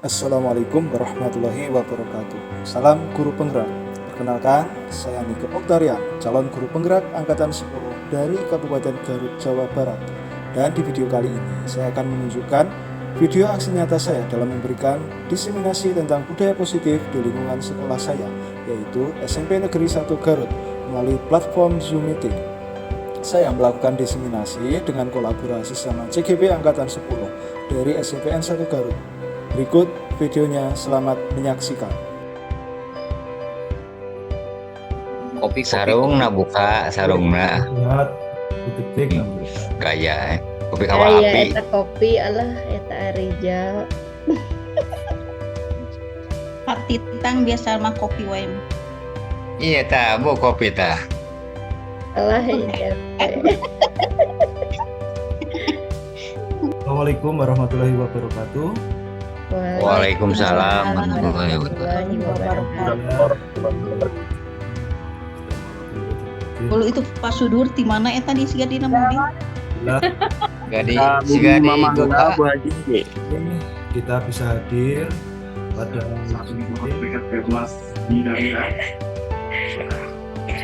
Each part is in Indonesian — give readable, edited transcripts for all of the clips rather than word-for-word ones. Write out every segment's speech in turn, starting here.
Assalamualaikum warahmatullahi wabarakatuh. Salam guru penggerak. Perkenalkan, saya Niko Oktarian, calon guru penggerak angkatan 10 dari Kabupaten Garut, Jawa Barat. Dan di video kali ini, saya akan menunjukkan video aksi nyata saya dalam memberikan diseminasi tentang budaya positif di lingkungan sekolah saya, yaitu SMP Negeri 1 Garut, melalui platform Zoom Meeting. Saya melakukan diseminasi dengan kolaborasi sama CGP Angkatan 10 dari SMPN 1 Garut. Berikut videonya, selamat menyaksikan. Kopi sarung na buka sarungna lihat detik gaya kopi kawal api eta kopi alah eta Rizal. Pak Titang biasa mah kopi wae. iya ta bu kopi ta Alah ya. Assalamualaikum warahmatullahi wabarakatuh. Waalaikumsalam warahmatullahi wabarakatuh. Kalau itu Pak Sudur di mana eta di siga dina mobil? gadi siga di buka Kita bisa hadir pada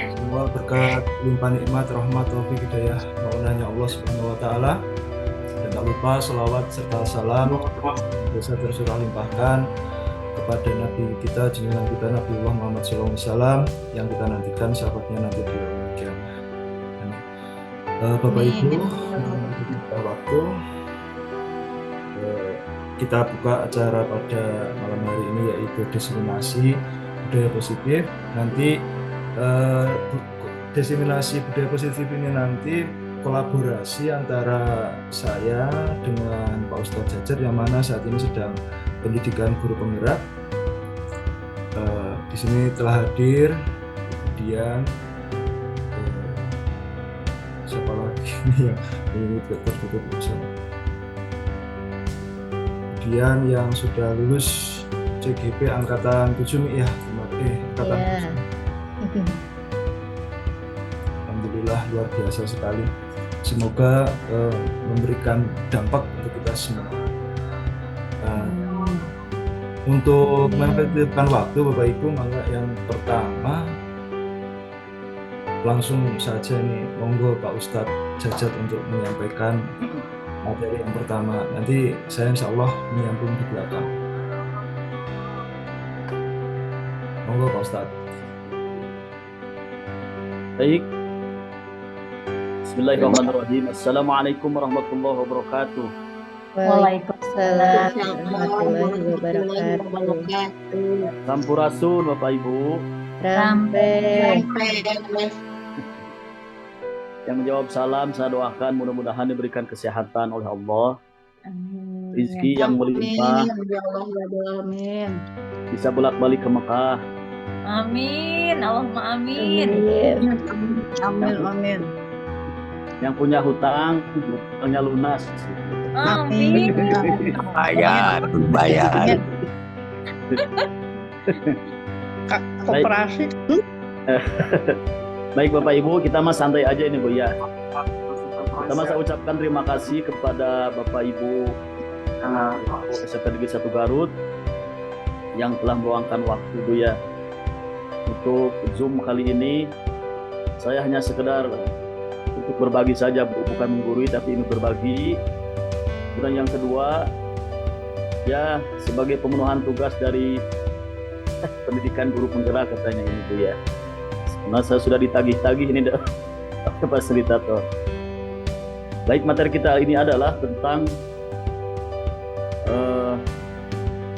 semua berkat limpah nikmat, rahmat, taufik, hidayah maulanya Allah Subhanahu wa taala. Dan tak lupa selawat serta salam bisa tersurah limpahkan kepada Nabi kita, junjungan kita Nabiullah Muhammad SAW yang kita nantikan sahabatnya nanti di yaumul qiyamah. Bapak Ibu, kita waktu kita buka acara pada malam hari ini yaitu diseminasi budaya positif. Nanti diseminasi budaya positif ini nanti kolaborasi antara saya dengan Pak Ustadz Jajar yang mana saat ini sedang pendidikan guru penggerak. Di sini telah hadir, kemudian siapa lagi yang ini tertutup bersama. Kemudian yang sudah lulus CGP angkatan 7 ya, angkatan 7. Alhamdulillah luar biasa sekali. Semoga memberikan dampak untuk kita semua. Untuk mempertimbangkan waktu Bapak Ibu, maka yang pertama langsung saja nih monggo Pak Ustadz Jajat untuk menyampaikan materi yang pertama. Nanti saya insya Allah menyambung di belakang. Monggo Pak Ustadz. Baik. Bismillahirrahmanirrahim. Assalamualaikum warahmatullahi wabarakatuh. Waalaikumsalam warahmatullahi wabarakatuh. Sampurasun Bapak Ibu. Rampe. Yang menjawab salam saya doakan mudah-mudahan diberikan kesehatan oleh Allah. Amin. Rizki yang melimpah. Amin. Bisa bolak-balik ke Mekah. Amin, Allahumma amin. Amin. Yang punya hutang, hutangnya lunas. Amin. bayar Koperasi. Baik Bapak Ibu, kita mah santai aja ini Bu ya. Pertama saya ucapkan terima kasih kepada Bapak Ibu SMP Negeri 1 Garut yang telah meluangkan waktu Bu ya. Untuk Zoom kali ini saya hanya sekedar untuk berbagi saja Bu, bukan menggurui tapi ini berbagi. Dan yang kedua ya sebagai pemenuhan tugas dari pendidikan guru penggerak katanya ini Bu ya. Karena saya sudah ditagih-tagih ini oleh fasilitator. Baik, materi kita ini adalah tentang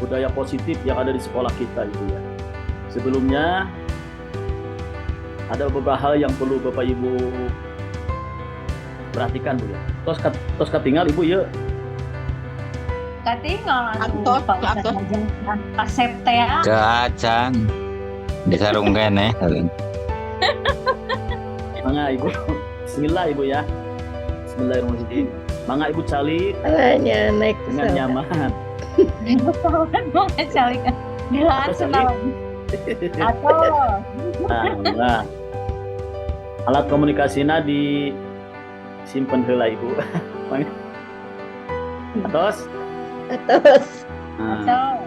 budaya positif yang ada di sekolah kita itu ya. Sebelumnya ada beberapa hal yang perlu Bapak Ibu perhatikan Bu ya. Tos katingal Ibu ya. Katingal Atos. kasep teh. kacang di sarung kene Mangga Ibu. Bismillah Ibu ya. Bismillahirrahmanirrahim. Mangga Ibu calik Alahnya naik dengan nyaman. Mau ngecalikan. Dilaan senang. Atau Nah, alat komunikasinya di simpen heula Ibu. Mangga. Atos. Atas. Nah, atau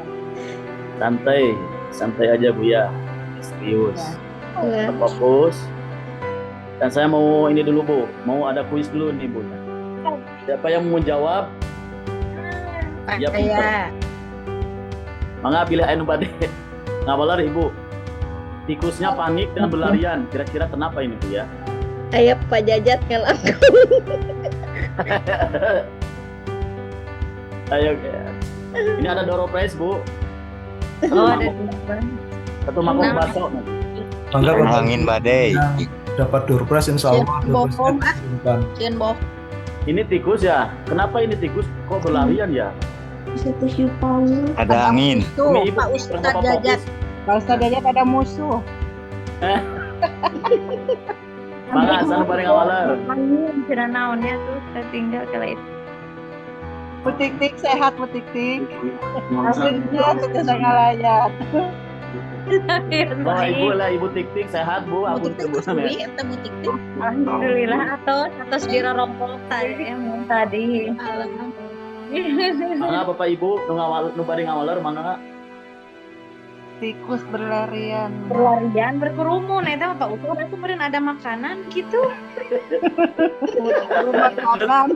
santai aja Bu ya, serius, Ya. fokus. Dan saya mau ini dulu Bu, mau ada kuis dulu nih Bu. Siapa yang mau jawab? Ya pintar. Mangga pilih anu bade. Ngawalar Ibu. Tikusnya panik dan berlarian. Kira-kira kenapa ini Bu ya? Ayah Pak Jajat ngelaku. Ayo. Ini ada door prize Bu. Oh, ada Satu mangkok bakso. Bangga Bapak Angin badai. yang dapat door prize, insya Allah door Bom, prize dikirimkan. Cian Bob. Ini tikus ya? Kenapa ini tikus kok berlarian ya? Ada angin. Tuh, Ini Ibu Pak pernah Ustadz Bapak Jajat. fokus? Pak Ustadz Jajat ada musuh. Mangga sana bareng awalar. angin sudah naonnya tuh saya tinggal kala itu. Putik-tik sehat, putik-tik. Akhirnya kita sangat layak. Oh Ibu lah, Ibu Tik-Tik sehat Bu. Aku Mutik-tik tunggu sama kesuri, eta mutik-tik. Alhamdulillah atas dirorompok tadi. Mangga Bapak Ibu nu bade ngawalar mangga. Tikus berlarian. Berlarian berkerumun eta Pak Ustadz aku kemarin ada makanan gitu. Rumah makan.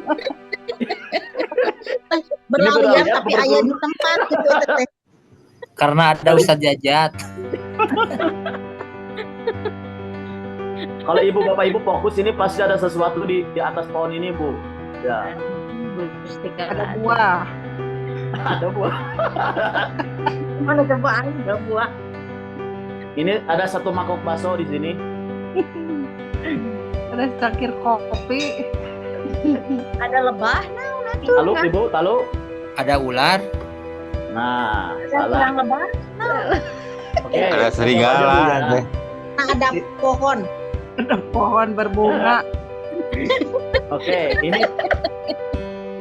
Berlarian berlarian, tapi aya di tempat gitu teh. Karena ada Ustadz Jajat. Kalau Ibu Bapak Ibu fokus ini pasti ada sesuatu di atas pohon ini Bu. Ya, Ada buah. ada buah. Mana coba ada buah. Ini ada satu mangkok bakso di sini. Ada cangkir kopi. Ada lebah nanti. Talu Ibu, talu. Ada ular. Nah, Ada salah. kurang lebah. Oke. Ada serigala. Ya. Nah, ada pohon. Ada pohon berbunga. Oke,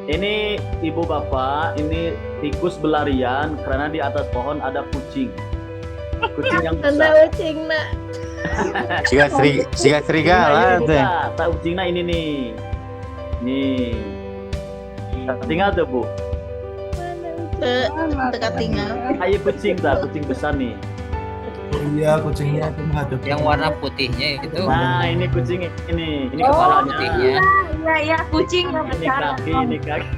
ini Ibu Bapak, ini tikus berlarian karena di atas pohon ada kucing. Kucing yang besar. Anda ucing nak. Siga serigala Ini teh. buka, tak kucingnya ini nih. Nih. Tinggal tuh Bu. Teka tinggal. Ayo kucing dah, kucing besar nih. Oh iya, kucingnya itu menghadap. Yang warna putihnya itu. Nah, ini kucing ini Oh, kepalanya. putihnya. Iya iya kucing yang Ini besar. kaki, ini kaki.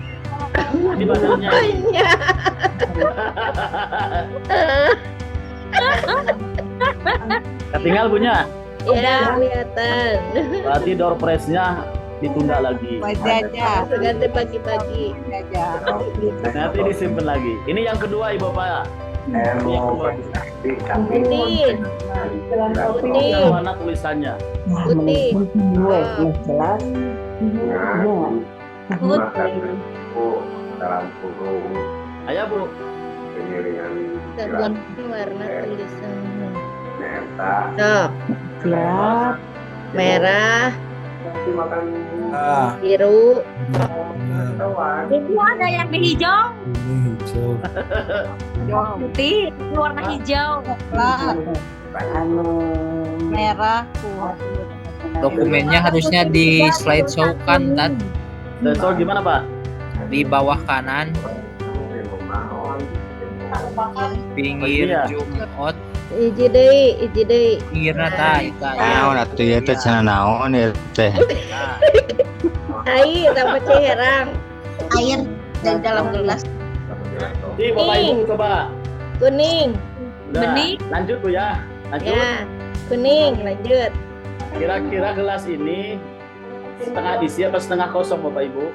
Ini badannya. Banyak. Ketinggal punya. Ya, kelihatan. Berarti door prize-nya ditunda lagi. Pak Jajat. Ganti pagi-pagi. Jajat. Nanti disimpan lagi. Ini yang kedua Ibu Bapak. Ini yang kedua. Putih. Putih. Yang mana tulisannya? Putih. dalam kurung Ayo Bu. pengiringan Sabun warna tulisannya. neta Sok. Siap. Merah, tapi makan Ah, biru, hewan Itu ada yang di hijau, ini hijau. putih, itu warna hijau. Coklat. Merah. Dokumennya harusnya di slideshow kan, Tat? Sensor gimana Pak? Di bawah kanan, pinggir iya. zoom out, hiji deui. pinggirna ta eta. Naon atuh ieu teh cenah naon ieu teh. Ai, tambah cerang. Air dari dalam gelas. Di Bapak Ibu coba. Kuning. Udah, Bening. lanjut Bu ya. Lanjut. Ya, kuning. Lanjut. Kira-kira gelas ini setengah isi apa setengah kosong Bapak Ibu?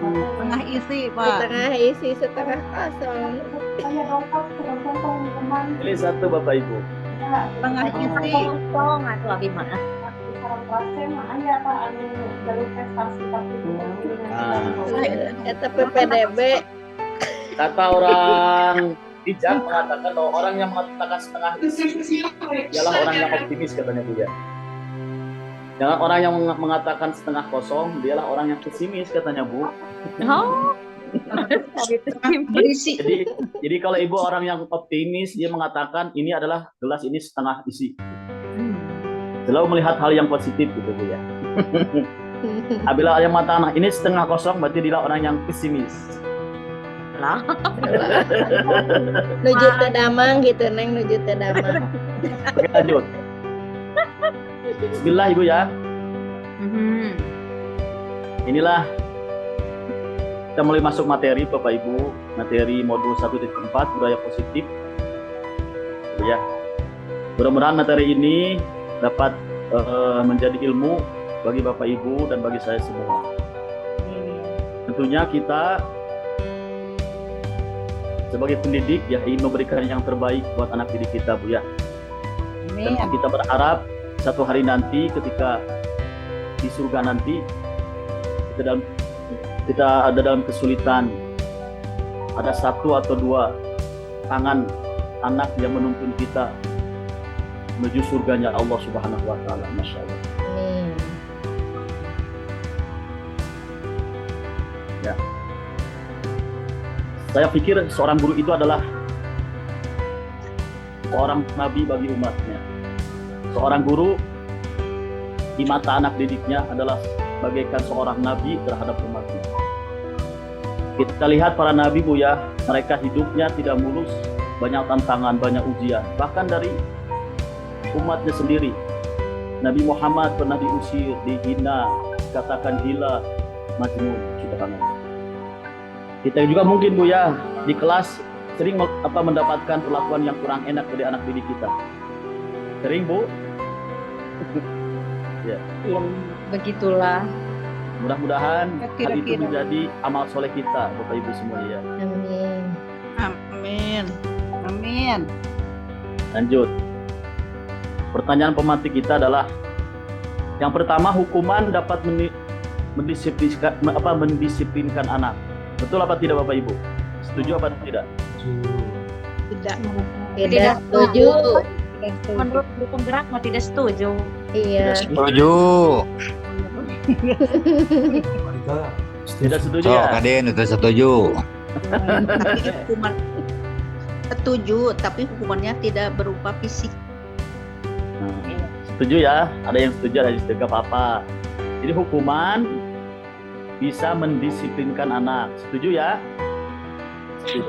Tengah isi, Pak. Setengah isi, setengah kosong. Pilih satu Bapak Ibu. Tengah isi. Kosong atau gimana? Nah, Kata PPDB. kata orang bijak mengatakan bahwa orang yang mengatakan setengah isi ialah orang yang optimis katanya Bu ya. Jangan orang yang mengatakan setengah kosong, dialah orang yang pesimis katanya Bu. Oh. Berisi. Jadi kalau ibu orang yang optimis, dia mengatakan ini adalah gelas ini setengah isi. Selalu melihat hal yang positif gitu Bu ya. Apabila yang mengatakan ini setengah kosong, berarti dia orang yang pesimis. lah. Nuju ke Damang gitu, Neng, nuju ke Damang. Oke, lanjut. Bismillah Ibu ya. Inilah kita mulai masuk materi Bapak Ibu, materi modul 1.4 budaya positif. Ya. Mudah-mudahan materi ini dapat menjadi ilmu bagi Bapak Ibu dan bagi saya semua. Tentunya kita sebagai pendidik ya ingin memberikan yang terbaik buat anak didik kita, Bu ya. Dan kita berharap satu hari nanti ketika di surga nanti kita ada dalam kesulitan, ada satu atau dua tangan anak yang menuntun kita menuju surganya Allah Subhanahu wa taala. Masya Allah. Ya. Saya pikir seorang guru itu adalah seorang nabi bagi umatnya. Seorang guru di mata anak didiknya adalah bagaikan seorang nabi terhadap umatnya. Kita lihat para nabi, Bu ya, mereka hidupnya tidak mulus, banyak tantangan, banyak ujian. Bahkan dari umatnya sendiri. Nabi Muhammad pernah diusir, dihina, dikatakan gila, majnun, subhanallah. Kita juga mungkin, Bu ya, di kelas sering mendapatkan perlakuan yang kurang enak dari anak didik kita. Sering, Bu? Ya. Begitulah. Mudah-mudahan hal itu menjadi amal soleh kita, Bapak Ibu semua ya. Amin. Amin. Amin. Lanjut. Pertanyaan pemantik kita adalah yang pertama, hukuman dapat mendisiplinkan anak. Betul apa tidak Bapak Ibu? Setuju apa tidak? Tidak. Tidak setuju. Menurut guru penggerak mah tidak setuju. Iya. Setuju. Tidak setuju Oh, ya? Kaden itu setuju. Tapi hukuman setuju, tapi hukumannya tidak berupa fisik. Setuju ya? Ada yang setuju, ada yang setuju, gak apa-apa. Jadi hukuman bisa mendisiplinkan anak. Setuju ya?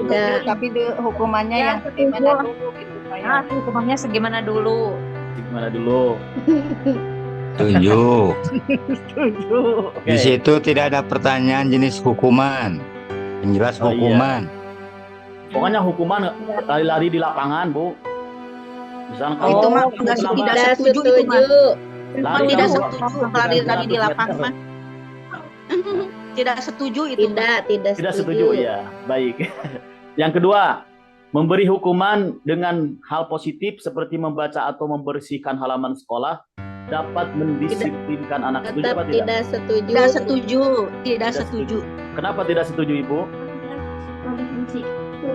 Ya, tapi hukumannya yang bagaimana dulu gitu Ah, hukumannya segimana dulu. Gimana dulu? Setuju. Setuju. Oke. Di situ tidak ada pertanyaan jenis hukuman. Yang jelas Oh, iya. hukuman. Pokoknya hukuman lari-lari di lapangan, Bu. Misalnya Oh, itu mah tidak setuju itu mah. Lari Tidak kamu- setuju lari-lari di lapangan mah. Tidak setuju itu. Tidak setuju ya. Baik. Yang kedua, memberi hukuman dengan hal positif seperti membaca atau membersihkan halaman sekolah dapat mendisiplinkan anak. Setuju Tetap apa tidak? tidak setuju. Tidak setuju. Tidak setuju. Kenapa tidak setuju, Ibu?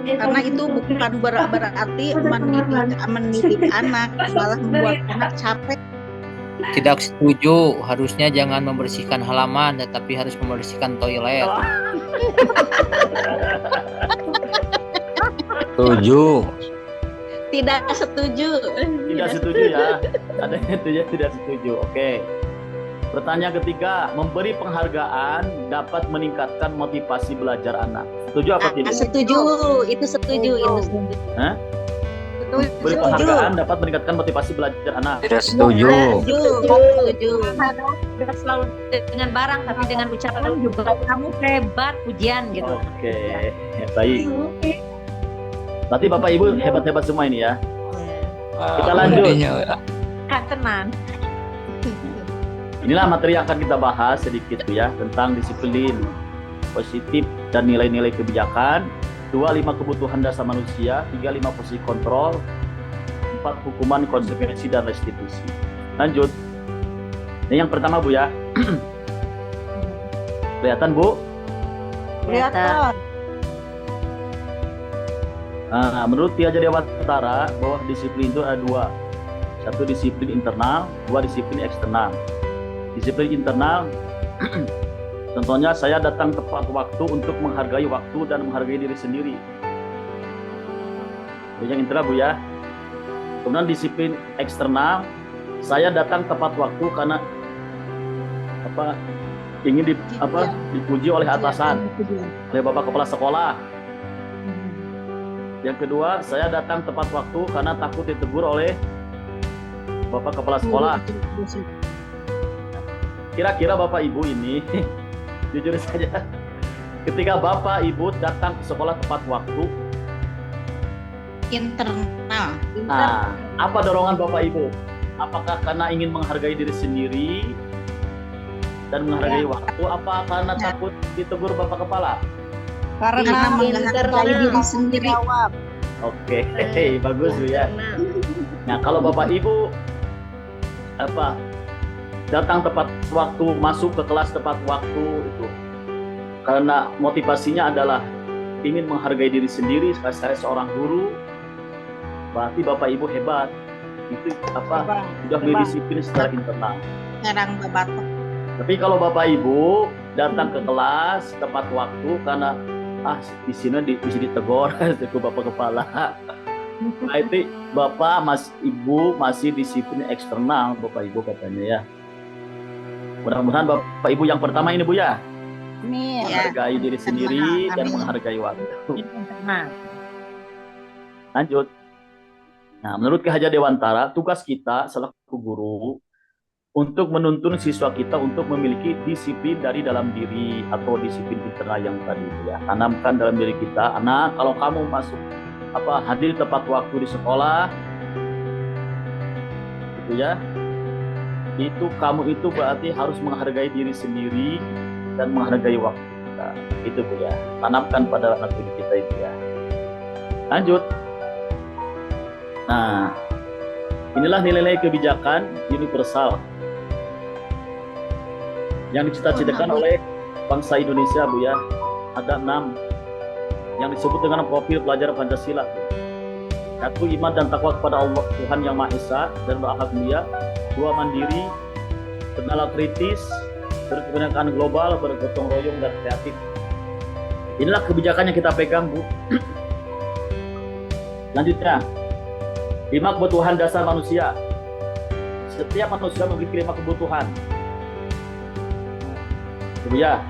Karena itu bukan berarti mendidik anak, malah membuat anak capek. Tidak setuju, harusnya jangan membersihkan halaman, tetapi harus membersihkan toilet. Setuju. Tidak setuju. Tidak setuju ya. Ada yang setuju, tidak setuju. Oke. Pertanyaan ketiga, memberi penghargaan dapat meningkatkan motivasi belajar anak. Setuju apa tidak? Setuju, itu setuju, itu setuju. Hah? Beri Setuju. penghargaan dapat meningkatkan motivasi belajar anak. Tidak setuju. Setuju. Tidak selalu dengan barang, tapi dengan ucapan juga kamu hebat, pujian gitu. Oke, baik. Berarti Bapak Ibu hebat-hebat semua ini ya. Kita lanjut. Kan tenang. Inilah materi yang akan kita bahas sedikit ya tentang disiplin positif dan nilai-nilai kebijakan. 2, 5 kebutuhan dasar manusia. 3, 5 posisi kontrol. 4, hukuman, konsekuensi, dan restitusi. Lanjut. Ini yang pertama Bu ya. Kelihatan Bu? Kelihatan. Nah, menurut Tia Dewantara bahwa disiplin itu ada 2. Satu disiplin internal, 2 disiplin eksternal. Disiplin internal, contohnya saya datang tepat waktu untuk menghargai waktu dan menghargai diri sendiri. Itu yang internal Bu ya. Kemudian disiplin eksternal, saya datang tepat waktu karena ingin dipuji oleh atasan, oleh Bapak Kepala Sekolah, Yang kedua, saya datang tepat waktu karena takut ditegur oleh Bapak Kepala Sekolah. Kira-kira Bapak Ibu ini, jujur saja, ketika Bapak Ibu datang ke sekolah tepat waktu, Internal. nah, apa dorongan Bapak Ibu? Apakah karena ingin menghargai diri sendiri dan menghargai waktu? Apa karena takut ditegur Bapak Kepala? Karena menghargai diri sendiri. Oke, bagus Bu ya. Nah, kalau Bapak Ibu datang tepat waktu, masuk ke kelas tepat waktu itu karena motivasinya adalah ingin menghargai diri sendiri saya seorang guru, berarti Bapak Ibu hebat. Itu sudah berdisiplin secara internal. Sekarang babatok. Tapi kalau Bapak Ibu datang ke kelas tepat waktu karena di sini bisa ditegur ke Bapak Kepala. Nah, itu Bapak Ibu masih disiplin eksternal Bapak Ibu katanya ya. Mudah-mudahan Bapak Ibu yang pertama ini Bu ya. Menghargai diri sendiri dan menghargai waktu. Lanjut. Nah, menurut Ki Hajar Dewantara, tugas kita selaku guru untuk menuntun siswa kita untuk memiliki disiplin dari dalam diri atau disiplin internal yang tadi ya. Tanamkan dalam diri kita, anak, kalau kamu masuk hadir tepat waktu di sekolah, gitu ya. Itu kamu itu berarti harus menghargai diri sendiri dan menghargai waktu kita. Itu Bu ya. Tanamkan pada anak didik kita itu ya. Lanjut. Nah, inilah nilai-nilai kebijakan universal yang dicita-citakan oleh bangsa Indonesia Bu ya. Ada 6 yang disebut dengan profil pelajar Pancasila. 1. Iman dan takwa kepada Allah Tuhan Yang Maha Esa dan berakhlak mulia. 2. Mandiri, bernalar kritis, berkebinekaan global, bergotong royong dan kreatif. Inilah kebijakan yang kita pegang Bu. Lanjutnya, 5 kebutuhan dasar manusia. Setiap manusia memiliki 5 kebutuhan. Bu ya.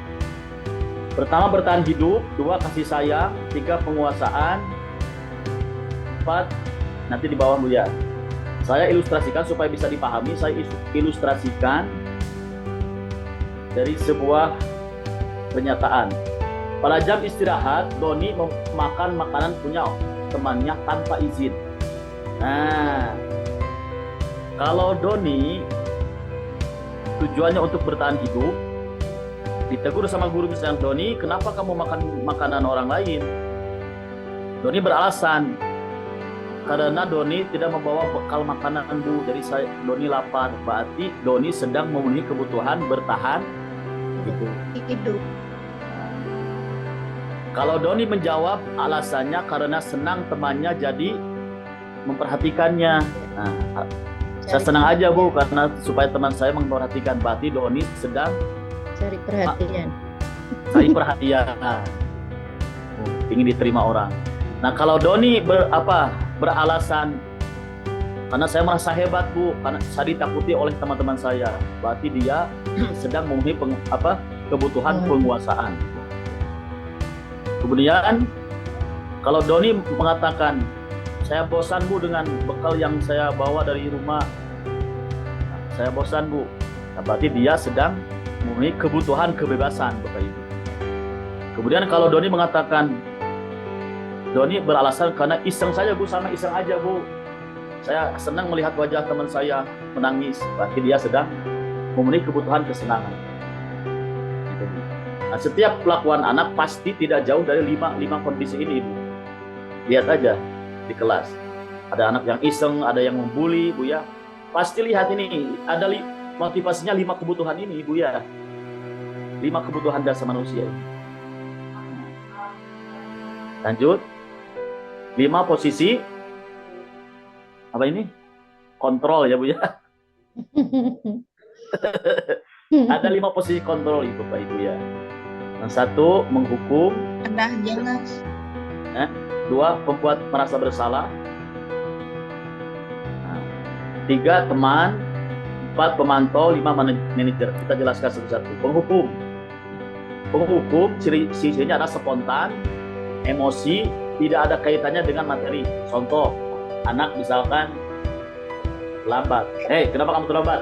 Pertama, bertahan hidup. 2, kasih sayang. 3, penguasaan. 4, nanti di bawah Bu ya. Saya ilustrasikan supaya bisa dipahami. Saya ilustrasikan dari sebuah pernyataan. Pada jam istirahat, Doni memakan makanan punya temannya tanpa izin. Nah, kalau Doni tujuannya untuk bertahan hidup, ditegur sama guru misalnya, Doni, kenapa kamu makan makanan orang lain? Doni beralasan, karena Doni tidak membawa bekal makanan Bu, jadi Doni lapar. Berarti Doni sedang memenuhi kebutuhan bertahan hidup. Kalau Doni menjawab alasannya karena senang temannya jadi memperhatikannya. Nah, saya senang aja Bu karena supaya teman saya memperhatikan. Berarti Doni sedang cari perhatian. Cari perhatian. Ingin diterima orang. Nah, kalau Doni beralasan karena saya merasa hebat Bu, karena saya ditakuti oleh teman-teman saya, berarti dia sedang memenuhi kebutuhan penguasaan. Kemudian kalau Doni mengatakan saya bosan Bu dengan bekal yang saya bawa dari rumah, saya bosan Bu, nah, berarti dia sedang memenuhi kebutuhan kebebasan Bapak Ibu. Kemudian kalau Doni mengatakan, Doni beralasan karena iseng saja Bu, sama iseng aja Bu, saya senang melihat wajah teman saya menangis, berarti dia sedang memenuhi kebutuhan kesenangan. Nah, setiap kelakuan anak pasti tidak jauh dari 5 kondisi ini Bu. Lihat aja di kelas, ada anak yang iseng, ada yang membuli Bu ya. Pasti lihat ini, ada motivasinya 5 kebutuhan ini Bu ya. 5 kebutuhan dasar manusia ini. Lanjut, 5 posisi apa ini? Kontrol ya Bu ya. Ada 5 posisi kontrol itu Pak Ibu ya. Yang 1, menghukum. Udah jelas. 2, membuat merasa bersalah. 3, teman. 4, pemantau. 5, manajer. Kita jelaskan satu-satu. Penghukum. Penghukum ciri-cirinya adalah spontan, emosi, tidak ada kaitannya dengan materi. Contoh, anak misalkan lambat. Kenapa kamu terlambat?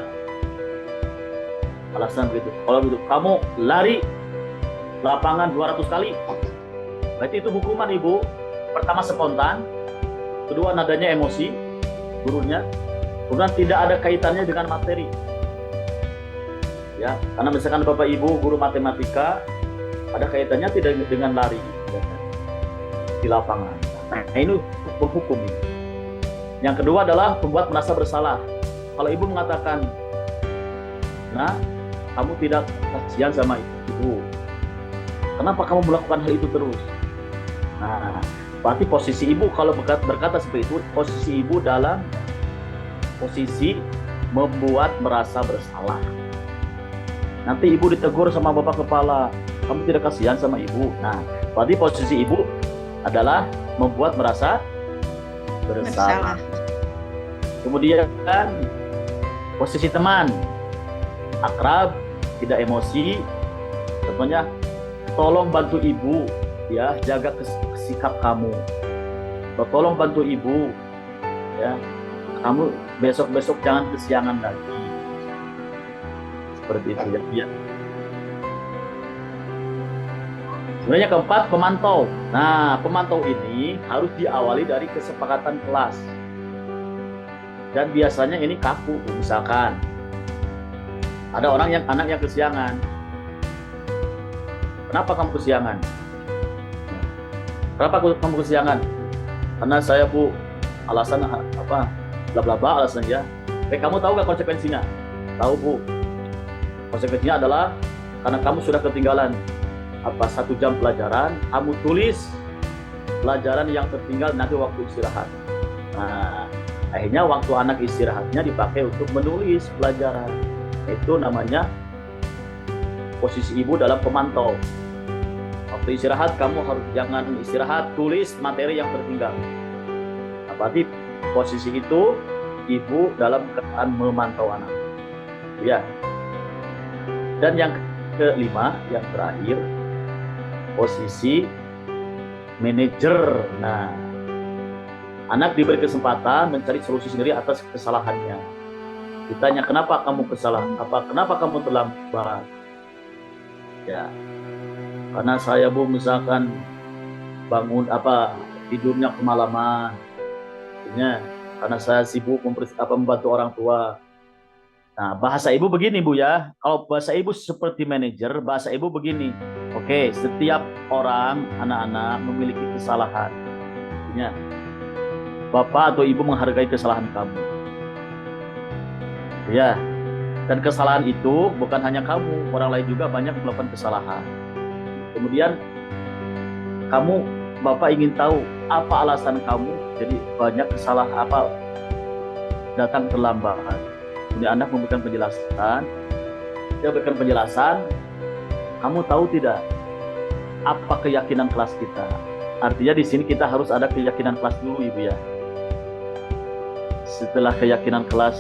Alasan begitu. Kalau begitu, kamu lari lapangan 200 kali. Berarti itu hukuman ibu. Pertama spontan, kedua nadanya emosi, gurunya. Kemudian tidak ada kaitannya dengan materi. Ya, karena misalkan Bapak Ibu guru matematika ada kaitannya tidak dengan lari ya, di lapangan. Nah, ini menghukum ini. Yang kedua adalah membuat merasa bersalah. Kalau ibu mengatakan, nah, kamu tidak kasihan sama ibu, kenapa kamu melakukan hal itu terus? Nah, berarti posisi ibu kalau berkata seperti itu, posisi ibu dalam posisi membuat merasa bersalah. Nanti ibu ditegur sama bapak kepala, kamu tidak kasihan sama ibu. Nah, berarti posisi ibu adalah membuat merasa bersalah. Kemudian posisi teman, akrab, tidak emosi. Contohnya, tolong bantu ibu, ya, jaga sikap kamu. Tolong bantu ibu, ya, kamu besok jangan kesiangan lagi. Seperti itu ya. Sebenarnya keempat, pemantau. Nah, pemantau ini harus diawali dari kesepakatan kelas. Dan biasanya ini kaku, misalkan ada anak yang kesiangan. Kenapa kamu kesiangan? Kamu kesiangan? Karena saya bu, alasan apa? Bla bla bla alasan ya. Kamu tahu nggak konsekuensinya? Tahu bu. Konsekuensinya adalah karena kamu sudah ketinggalan 1 jam pelajaran, kamu tulis pelajaran yang tertinggal nanti waktu istirahat. Nah, akhirnya waktu anak istirahatnya dipakai untuk menulis pelajaran. Itu namanya posisi ibu dalam pemantau. Waktu istirahat kamu jangan istirahat, tulis materi yang tertinggal. Nah, berarti posisi itu ibu dalam keadaan memantau anak. Ya. Dan yang kelima, yang terakhir, posisi manajer. Nah, anak diberi kesempatan mencari solusi sendiri atas kesalahannya. Ditanya, kenapa kamu kesalahan? Kenapa kamu terlambat? Ya, karena saya bu misalkan bangun tidurnya kemalaman. Karena saya sibuk membantu orang tua. Nah, bahasa ibu begini bu ya. Kalau bahasa ibu seperti manajer, bahasa ibu begini. Oke, setiap orang, anak-anak memiliki kesalahan. Ya, bapak atau ibu menghargai kesalahan kamu. Ya, dan kesalahan itu bukan hanya kamu, orang lain juga banyak melakukan kesalahan. Kemudian bapak ingin tahu apa alasan kamu jadi banyak kesalahan datang terlambat. Kemudian anak memberikan penjelasan. Dia berikan penjelasan. Kamu tahu tidak apa keyakinan kelas kita? Artinya di sini kita harus ada keyakinan kelas dulu, ibu ya. Setelah keyakinan kelas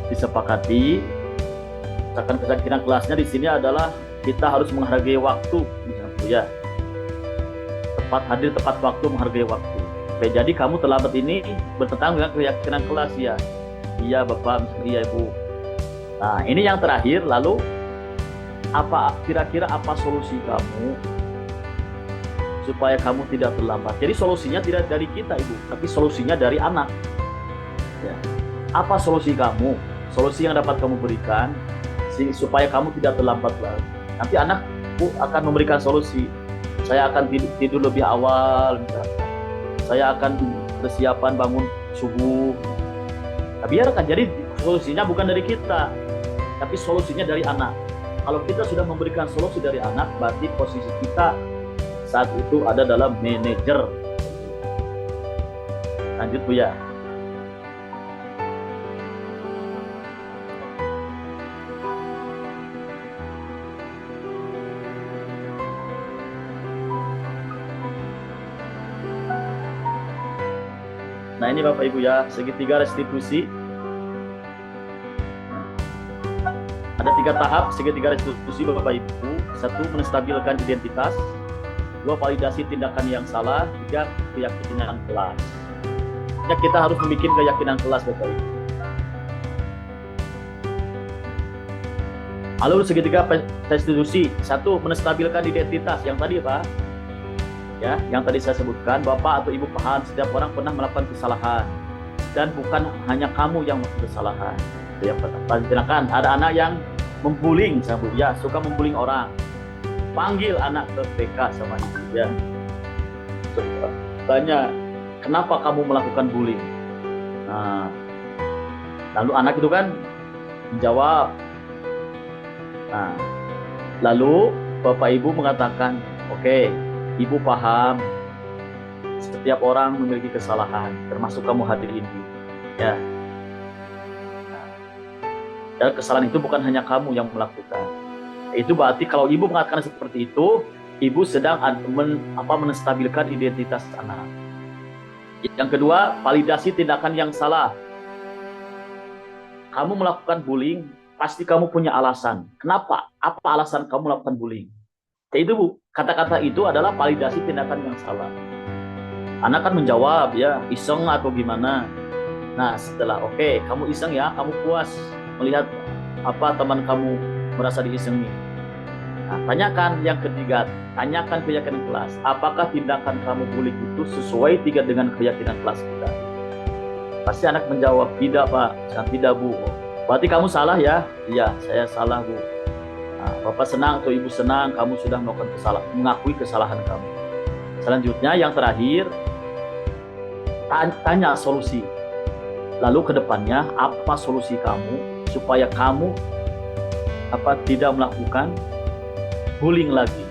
disepakati, misalkan keyakinan kelasnya di sini adalah kita harus menghargai waktu, misalnya, ya. Tepat hadir tepat waktu, menghargai waktu. Oke, jadi kamu terlambat ini bertentangan dengan keyakinan kelas ya. Iya bapak, misalnya iya ibu. Nah ini yang terakhir. Lalu kira-kira apa solusi kamu supaya kamu tidak terlambat? Jadi solusinya tidak dari kita ibu, tapi solusinya dari anak. Ya. Apa solusi kamu? Solusi yang dapat kamu berikan supaya kamu tidak terlambat lagi. Nanti anak akan memberikan solusi. Saya akan tidur lebih awal, misalnya. Saya akan persiapan bangun subuh. Nah, biarkan. Jadi solusinya bukan dari kita, tapi solusinya dari anak. Kalau kita sudah memberikan solusi dari anak, berarti posisi kita saat itu ada dalam manajer. Lanjut bu ya. Nah ini Bapak Ibu ya, segitiga restitusi. Ada 3 tahap segitiga restitusi Bapak Ibu. 1, menstabilkan identitas. 2 validasi tindakan yang salah, 3 keyakinan kelas. Ya, kita harus membuat keyakinan kelas Bapak Ibu. Lalu segitiga restitusi, 1 menstabilkan identitas yang tadi Pak, ya, yang tadi saya sebutkan, Bapak atau Ibu paham setiap orang pernah melakukan kesalahan dan bukan hanya kamu yang melakukan kesalahan. Itu yang pertama. Tindakan, ada anak yang membullying sama Bu, ya, suka membullying orang. Panggil anak ke TK sama Ibu, ya. Tanya, kenapa kamu melakukan bullying? Nah, lalu anak itu kan menjawab. Nah, lalu Bapak Ibu mengatakan, oke, Ibu paham setiap orang memiliki kesalahan, termasuk kamu hadir ini, ya. Dan kesalahan itu bukan hanya kamu yang melakukan. Itu berarti kalau Ibu mengatakan seperti itu, Ibu sedang menstabilkan identitas anak. Yang kedua, validasi tindakan yang salah. Kamu melakukan bullying, pasti kamu punya alasan. Kenapa? Apa alasan kamu melakukan bullying? Itu Bu, kata-kata itu adalah validasi tindakan yang salah. Anak kan menjawab, ya, iseng atau gimana. Nah, setelah oke, kamu iseng ya, kamu puas melihat apa teman kamu merasa diisengi. Nah, tanyakan yang ketiga, tanyakan keyakinan kelas. Apakah tindakan kamu bullying itu sesuai dengan keyakinan kelas kita? Pasti anak menjawab, tidak Pak, tidak Bu. Berarti kamu salah ya? Iya, saya salah Bu. Nah, Bapak senang atau Ibu senang kamu sudah melakukan kesalahan, mengakui kesalahan kamu. Selanjutnya yang terakhir, tanya solusi. Lalu ke depannya apa solusi kamu supaya kamu tidak melakukan bullying lagi.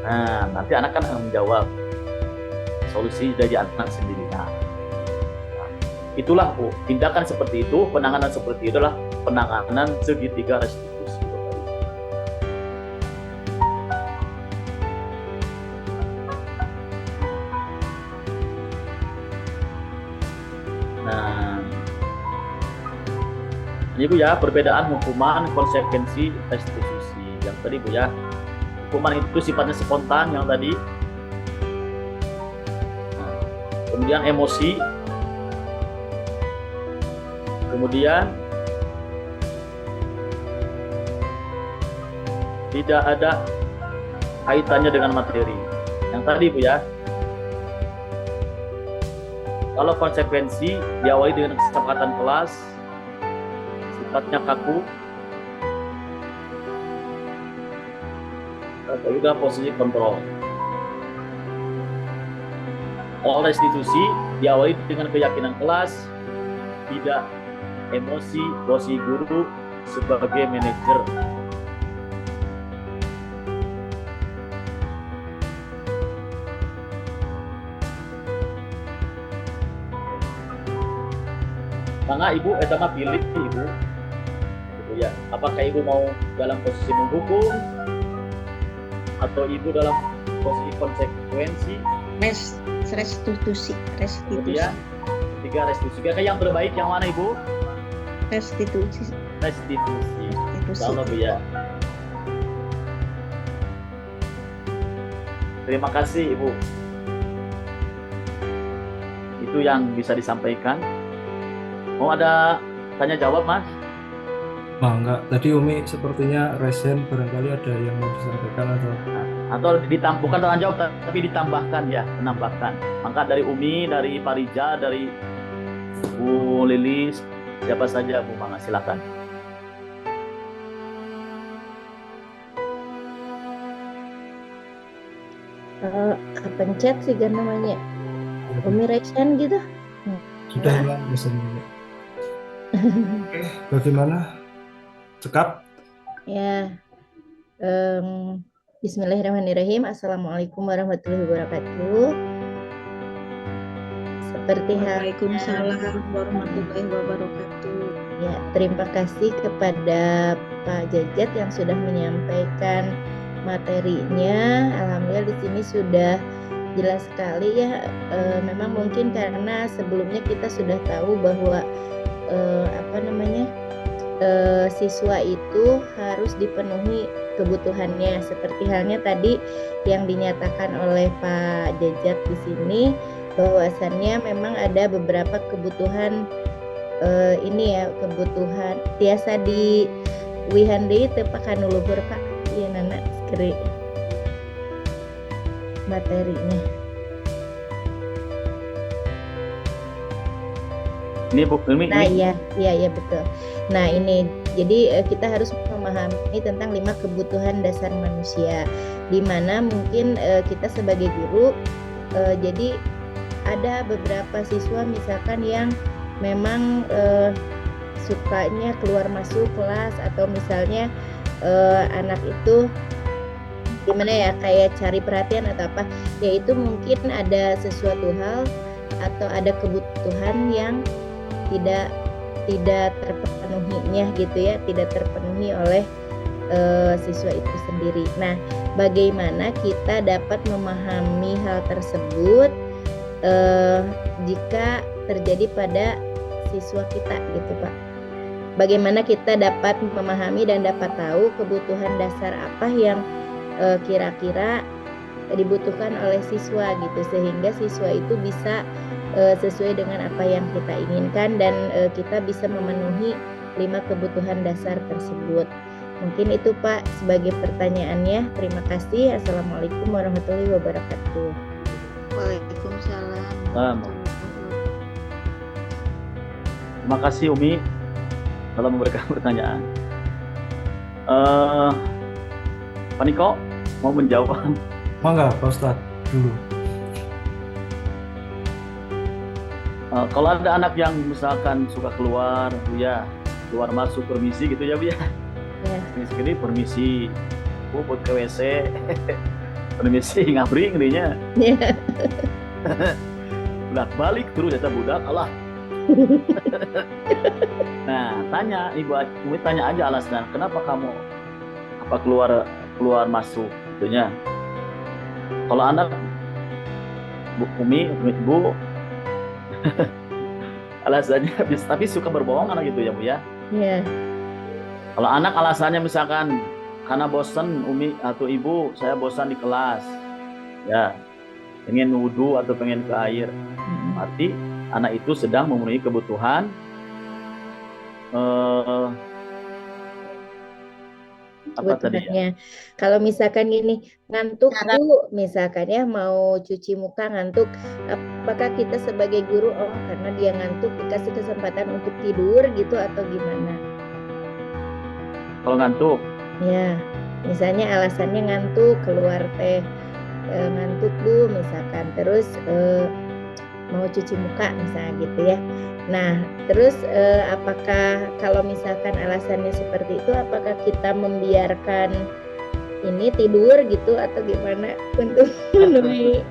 Nah, nanti anak kan akan menjawab solusi dari anak sendiri. Nah, itulah Bu, tindakan seperti itu, penanganan seperti itu adalah penanganan segitiga restitusi. Nah, ini Bu ya, perbedaan hukuman, konsekuensi, restitusi. Yang tadi Bu ya, hukuman itu sifatnya spontan yang tadi. Nah, kemudian emosi, kemudian tidak ada kaitannya dengan materi. Yang tadi Bu ya, kalau konsekuensi diawali dengan kesepakatan kelas, sifatnya kaku, atau juga posisi kontrol. Kalau restitusi diawali dengan keyakinan kelas, tidak emosi, posisi guru sebagai manajer. Maka Ibu etama pilih Ibu, gitu ya. Apakah Ibu mau dalam posisi menghukum atau Ibu dalam posisi konsekuensi? Restitusi. Kemudian 3 restitusi. Kira-kira yang terbaik yang mana Ibu? Restitusi. Sama Bu ya. Terima kasih Ibu. Itu yang bisa disampaikan. Mau ada tanya jawab Mas? Enggak. Tadi Umi sepertinya resen, barangkali ada yang mau disampaikan atau bukan tanya jawab tapi ditambahkan ya, menambahkan. Maka dari Umi, dari Pak Rija, dari Bu Lilis, siapa saja Bu, Mangga silakan. Pencet sih kan namanya. Umi resen gitu. Sudah hilang resennya. Oke, bagaimana? Cekap? Ya. Bismillahirrahmanirrahim. Assalamualaikum warahmatullahi wabarakatuh. Seperti Waalaikumsalam warahmatullahi wabarakatuh. Ya, terima kasih kepada Pak Jajat yang sudah menyampaikan materinya. Alhamdulillah di sini sudah jelas sekali ya. Memang mungkin karena sebelumnya kita sudah tahu bahwa siswa itu harus dipenuhi kebutuhannya. Seperti halnya tadi yang dinyatakan oleh Pak Jajat di sini, bahwasannya memang ada beberapa kebutuhan ini ya, kebutuhan tiasa di wihande tepak kanu luhur Pak. Iya nana skri materinya. Ini Bu, ini. Nah iya betul. Nah ini jadi kita harus memahami tentang 5 kebutuhan dasar manusia, di mana mungkin kita sebagai guru jadi ada beberapa siswa misalkan yang memang sukanya keluar masuk kelas, atau misalnya anak itu gimana ya, kayak cari perhatian atau apa, yaitu mungkin ada sesuatu hal atau ada kebutuhan yang tidak terpenuhinya gitu ya, tidak terpenuhi oleh siswa itu sendiri. Nah, bagaimana kita dapat memahami hal tersebut jika terjadi pada siswa kita gitu Pak? Bagaimana kita dapat memahami dan dapat tahu kebutuhan dasar apa yang kira-kira dibutuhkan oleh siswa gitu, sehingga siswa itu bisa sesuai dengan apa yang kita inginkan dan kita bisa memenuhi 5 kebutuhan dasar tersebut. Mungkin itu Pak sebagai pertanyaannya. Terima kasih. Assalamualaikum warahmatullahi wabarakatuh. Waalaikumsalam. Terima kasih Umi dalam memberikan pertanyaan. Pak Niko mau menjawab? Mangga Pak Ustadz dulu. Kalau ada anak yang misalkan suka keluar, Bu ya, keluar masuk permisi gitu ya Bu ya. Ini permisi, Bu buat ke WC, permisi ngabring dirinya. Budak balik terus jatah budak, Allah. Nah, tanya Ibu Umi, tanya aja alasan kenapa kamu keluar masuk gitunya. Kalau anak Bu Umi, Bu alasannya tapi suka berbohong anak gitu ya Bu ya. Iya. Kalau anak alasannya misalkan karena bosan Umi atau Ibu, saya bosan di kelas, ya pengen wudhu atau pengen ke air, berarti anak itu sedang memenuhi kebutuhan apa tadi ya? Kalau misalkan gini, ngantuk Bu, misalkan ya mau cuci muka ngantuk, apakah kita sebagai guru karena dia ngantuk dikasih kesempatan untuk tidur gitu atau gimana? Kalau ngantuk? Ya, misalnya alasannya ngantuk, keluar ngantuk Bu misalkan, terus mau cuci muka misalnya gitu ya. Nah, terus apakah kalau misalkan alasannya seperti itu, apakah kita membiarkan ini tidur gitu atau gimana untuk memenuhi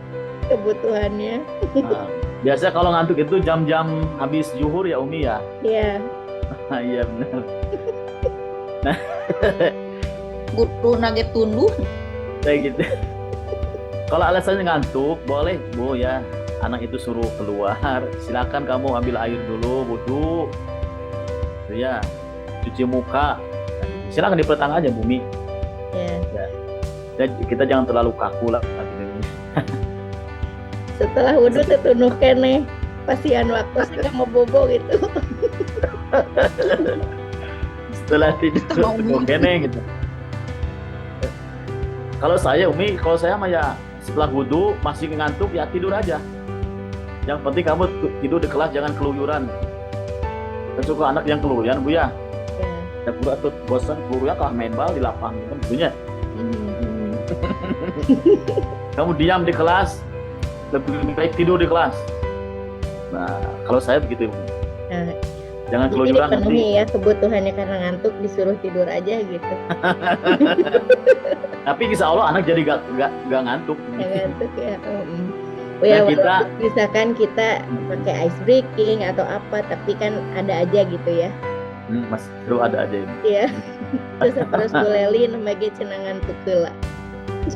kebutuhannya? Nah, biasa kalau ngantuk itu jam-jam habis zuhur ya Umi ya? Iya. Iya benar. Nah, guru nugget tunduh. Kayak gitu. Kalau alasannya ngantuk, boleh Bu ya. Anak itu suruh keluar, silakan kamu ambil air dulu, wudhu, ya, cuci muka, silakan dipetang aja Bumi. Ya, kita jangan terlalu kaku lah. Setelah wudhu tetunuh kene, pasian waktu sudah mau bobo gitu. Setelah tidur tetunuh kene gitu. Kalau saya mah ya setelah wudhu masih ngantuk ya tidur aja. Yang penting kamu tidur di kelas, jangan keluyuran. Kan suka anak yang keluyuran Bu ya. Ya pura tuh bosan keluyuran kalah main bal di lapangan gitu tentunya. Kamu diam di kelas, lebih baik tidur di kelas. Nah, kalau saya begitu Bu. Nah, jangan keluyuran nanti. Penuhi ya kebutuhannya karena ngantuk, disuruh tidur aja gitu. Tapi insya Allah anak jadi gak ngantuk. Gak ngantuk ya. Oh ya, kita misalkan kita pakai ice breaking atau apa, tapi kan ada aja gitu ya. Mas, seru ada aja ini. Iya. Terus bolelin mage cenangan tukula.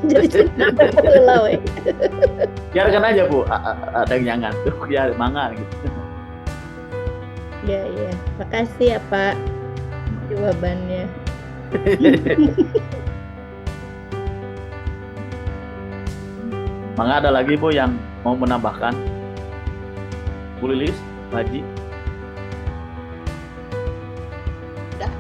Jadi cenangan tukula we. Biarkan aja Bu, ada yang ngantuk ya mangga gitu. Iya. Makasih ya Pak jawabannya. Mangga ada lagi Bu yang mau menambahkan? Bu Lilis, Pak Haji. Udah.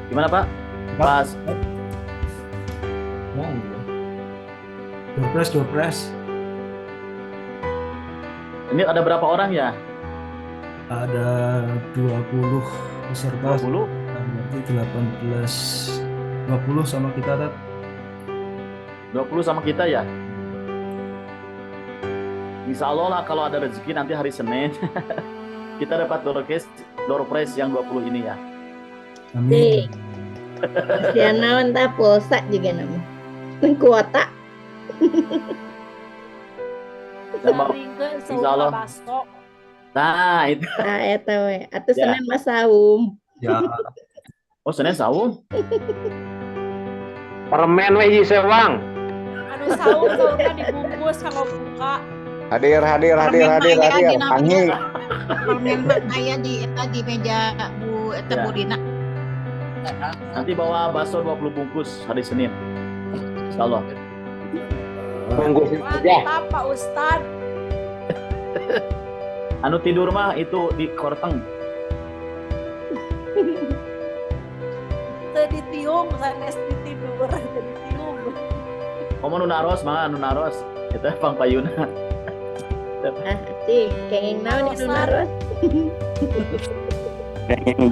Gimana Pak? Pas. Mau. Door press. Ini ada berapa orang ya? Ada 20 peserta. 20? Berarti 18, 20 sama kita, Tat. 20 sama kita ya? Insya Allah lah kalau ada rezeki nanti hari Senin kita dapat door prize yang 20 ini ya. Amin. Kasihan naon tah pulsa juga nama. Kuota. Insya Allah. Nah itu. Nah, eta we. Atuh Ya. Senin mah saum. Ya, Oh Senin sahur? Permen we hiji sewang. Anu sahur-sahurnya dibungkus kalau buka. Hadir. Panggil. Permen mah aya di eta di meja Bu eta Ya. Bu Dina. Nanti bawa bakso 20 bungkus hari Senin. Insya Allah. Bungkus aja. Mantap Pak Ustad. Anu tidur mah itu di korteng. Teu ditiung sanes ditidur, teu ditiung. Komo nu naros mah nu naros. Eta Pang Payuna. Ah, cing, kenging naon itu naros.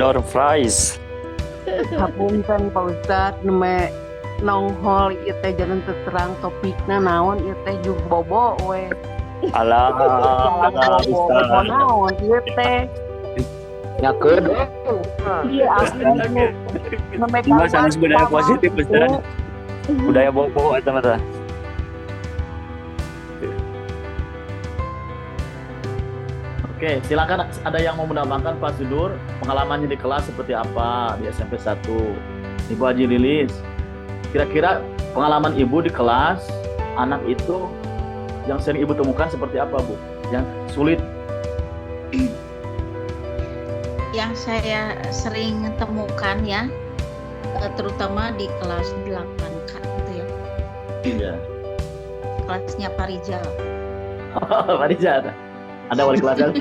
Door prize. Hapunten Pak Ustad neme nonghol ieu teh jalan terang topikna naon ieu teh jug bobo we. Alah, Bobo naon ieu teh. Nyakeun. Iya asli nu neme Cuma sanes budaya positif Ustaz. Budaya bobo eta mah tah. Oke, silakan ada yang mau menambahkan Pak Sudur pengalamannya di kelas seperti apa di SMP 1. Ibu Haji Lilis. Kira-kira pengalaman Ibu di kelas anak itu yang sering Ibu temukan seperti apa, Bu? Yang sulit. Yang saya sering temukan ya, terutama di kelas 8K gitu ya. Iya. Kelasnya Pak Rijal. Pak Rijal. Ada wali kelasnya?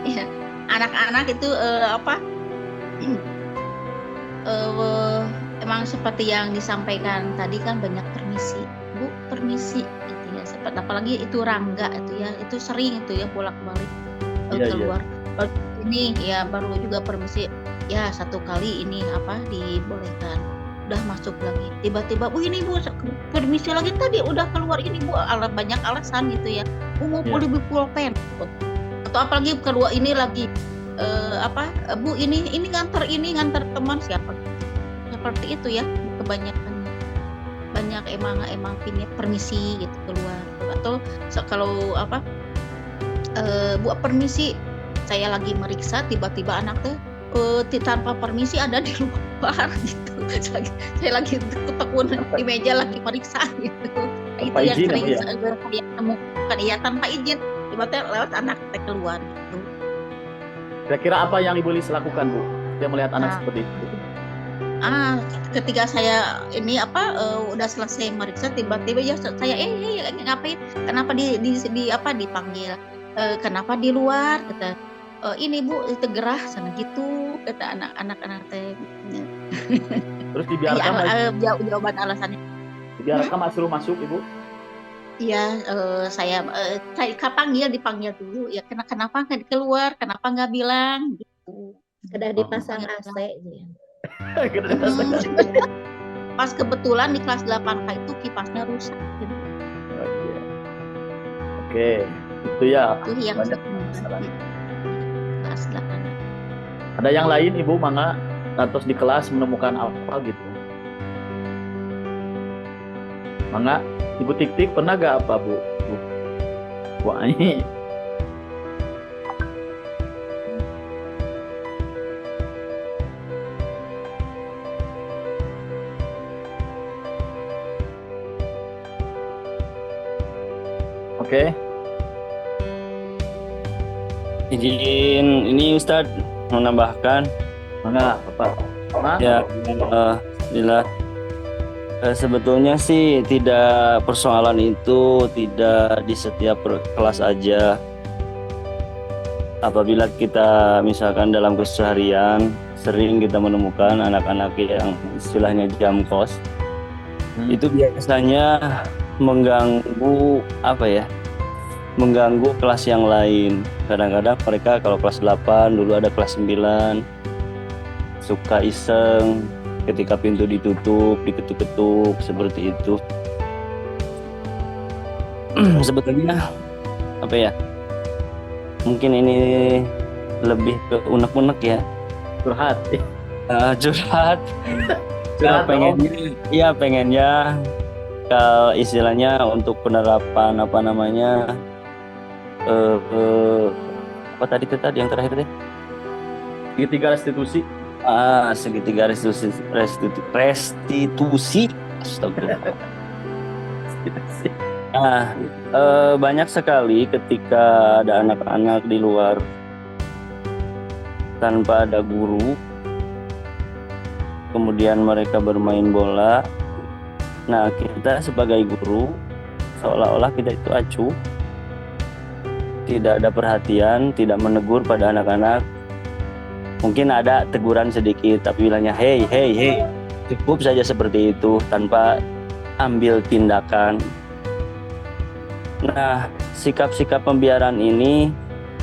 Ya, anak-anak itu emang seperti yang disampaikan tadi kan banyak permisi, Bu, permisi gitu ya. Apalagi itu Rangga itu ya, itu sering itu ya bolak-balik keluar. Baru ini ya baru juga permisi ya satu kali ini dibolehkan. Udah masuk lagi tiba-tiba Bu ini Bu permisi lagi tadi udah keluar ini Bu banyak alasan gitu ya mau boleh pulpen atau apalagi kedua ini lagi Bu ini ngantar teman siapa seperti itu ya kebanyakan banyak emang pilih permisi gitu keluar atau kalau Bu permisi saya lagi meriksa tiba-tiba anak tuh tanpa permisi ada di luar gitu. Saya lagi ketekun di meja lagi meriksa gitu. Itu yang sering saya temukan ya tanpa izin tiba-tiba lewat anak keluar gitu. Kira-kira apa yang Ibu Lis lakukan, Bu? Dia melihat anak seperti itu. Ketika saya ini udah selesai meriksa tiba-tiba ya saya ngapain? Kenapa dipanggil? Kenapa di luar? Kata ini Bu itu gerah sana gitu kata anak-anak teh. Terus dibiarkan jawaban alasannya. Dibiarkan suruh masuk Ibu? Iya, saya dipanggil dulu ya kenapa nggak keluar, kenapa nggak bilang gitu. Sudah dipasang AC ya. Pas kebetulan di kelas 8K itu kipasnya rusak gitu. Oke, itu ya. Itu yang banyak masalah. Kelas 8. Ada yang lain Ibu Mangga atau di kelas menemukan apa gitu? Mangga, Ibu Tik-Tik pernah gak apa Bu? Wah ini. Oke. Izin ini Ustadz menambahkan. Mangga, Bapak. Ya, alhamdulillah. Sebetulnya sih tidak, persoalan itu tidak di setiap kelas aja. Apabila kita misalkan dalam keseharian sering kita menemukan anak-anak yang istilahnya jam kos, itu biasanya mengganggu mengganggu kelas yang lain. Kadang-kadang mereka kalau kelas 8, dulu ada kelas 9, suka iseng ketika pintu ditutup, diketuk-ketuk seperti itu. Sebetulnya mungkin ini lebih ke unek-unek ya. Curhat. Curhat. Pengennya kalau istilahnya untuk penerapan apa tadi yang terakhir deh? Segitiga restitusi. Segitiga restitusi. Astagfirullah. Banyak sekali ketika ada anak-anak di luar tanpa ada guru, kemudian mereka bermain bola. Nah, kita sebagai guru seolah-olah kita itu acuh, tidak ada perhatian, tidak menegur pada anak-anak. Mungkin ada teguran sedikit, tapi bilangnya hey, cukup saja seperti itu tanpa ambil tindakan. Nah, sikap-sikap pembiaran ini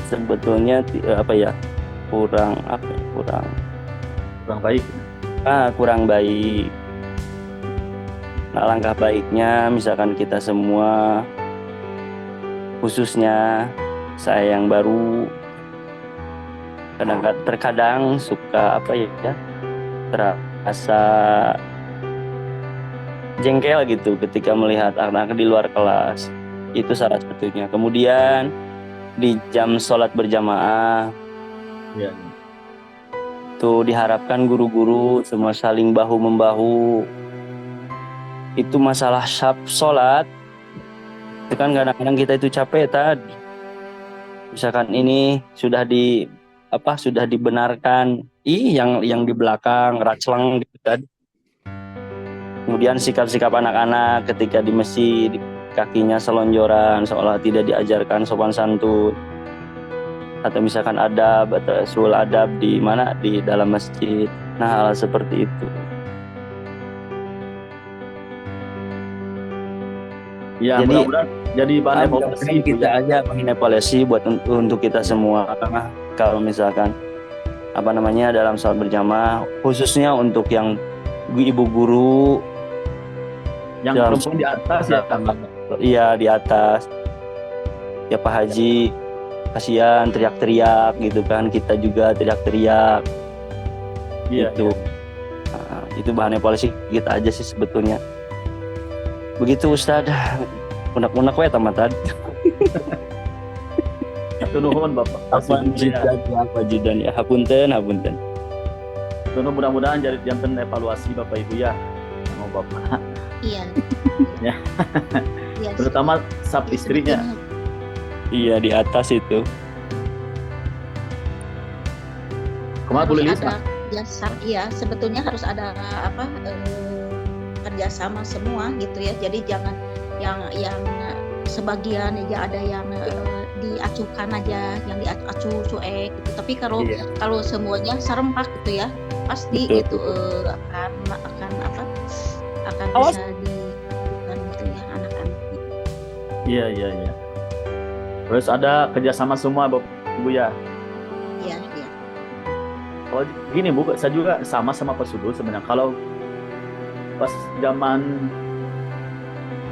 sebetulnya kurang baik. Kurang baik. Nah, langkah baiknya misalkan kita semua, khususnya saya yang baru, terkadang suka terasa jengkel gitu ketika melihat anak-anak di luar kelas. Itu salah satunya. Kemudian di jam sholat berjamaah, itu diharapkan guru-guru semua saling bahu-membahu. Itu masalah sholat, itu kan kadang-kadang kita itu capek tadi. Misalkan ini sudah dibenarkan, yang di belakang racleng gitu tadi. Kemudian sikap-sikap anak-anak ketika di masjid, kakinya selonjoran, seolah tidak diajarkan sopan santun. Atau misalkan adab atau sul adab di dalam masjid. Nah, hal seperti itu. Ya, mudah-mudahan jadi bahan evaluasi kita aja, bahan evaluasi buat untuk kita semua. Kalau misalkan dalam sholat berjamaah, khususnya untuk yang ibu guru yang perempuan di atas ya. Iya, di atas. Ya Pak Haji, kasihan teriak-teriak gitu kan, kita juga teriak-teriak. Iya. Itu bahan evaluasi kita aja sih sebetulnya. Begitu Ustadz, unek-unek we tamatan. Nuhun Bapak. Hapunten ya, hapunten. Mudah-mudahan jadi janten evaluasi Bapak Ibu ya, sama Bapak. Iya. Ya. Terutama sub istrinya. Iya, di atas itu. Kemana Bu Lilis? Iya, sebetulnya harus ada kerjasama semua gitu ya. Jadi jangan yang sebagian aja ada yang diacuhkan aja, yang diacuh cuek gitu. Tapi kalau semuanya serempak gitu ya, pasti itu akan bisa dilakukan gitu ya anak-anak. Iya. Terus ada kerjasama semua Bapak Ibu ya. Iya. Kalau gini Bu, saya juga sama Pak Sudul sebenarnya. Kalau pas zaman,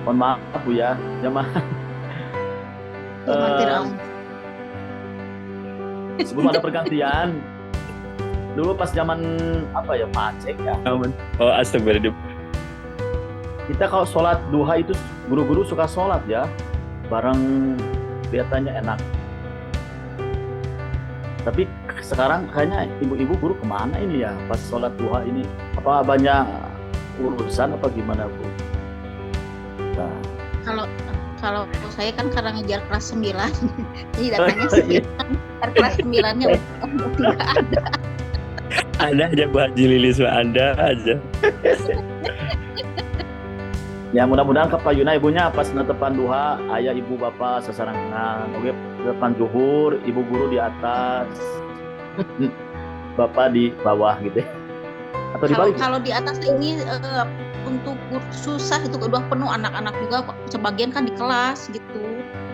mohon maaf Bu ya, zaman sebelum ada pergantian, dulu pas zaman Macek ya. Oh, astagfirullah. Kita kalau sholat duha itu guru-guru suka sholat ya, bareng, kelihatannya enak. Tapi sekarang kayaknya ibu-ibu guru kemana ini ya pas sholat duha ini? Apa banyak urusan apa gimana Bu? Nah. kalau saya kan karena ngejar kelas 9 jadi datanya 9 kelas 9-nya udah tidak ada. Ada aja Bu Haji Lilis, ada aja. Ya mudah-mudahan kapayuna ibunya pas netepan duha, ayah ibu bapak sasarangan, oke depan zuhur, ibu guru di atas, bapak di bawah gitu. Atau dibalik? Kalau di atas ini untuk susah itu udah penuh anak-anak juga, sebagian kan di kelas gitu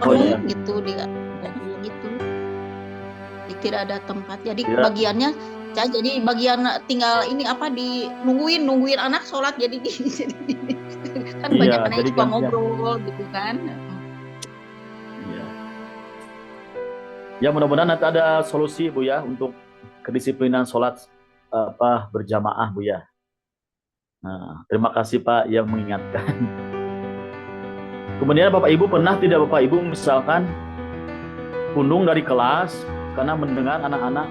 penuh gitu dia gitu. Tidak ada tempat. Jadi bagiannya jadi bagian tinggal ini apa di nungguin anak sholat jadi kan banyak anak suka ngobrol gitu kan. Ya mudah-mudahan nanti ada solusi Bu ya untuk kedisiplinan sholat berjamaah Bu ya. Nah, terima kasih Pak yang mengingatkan. Kemudian Bapak Ibu pernah tidak Bapak Ibu misalkan pundung dari kelas karena mendengar anak-anak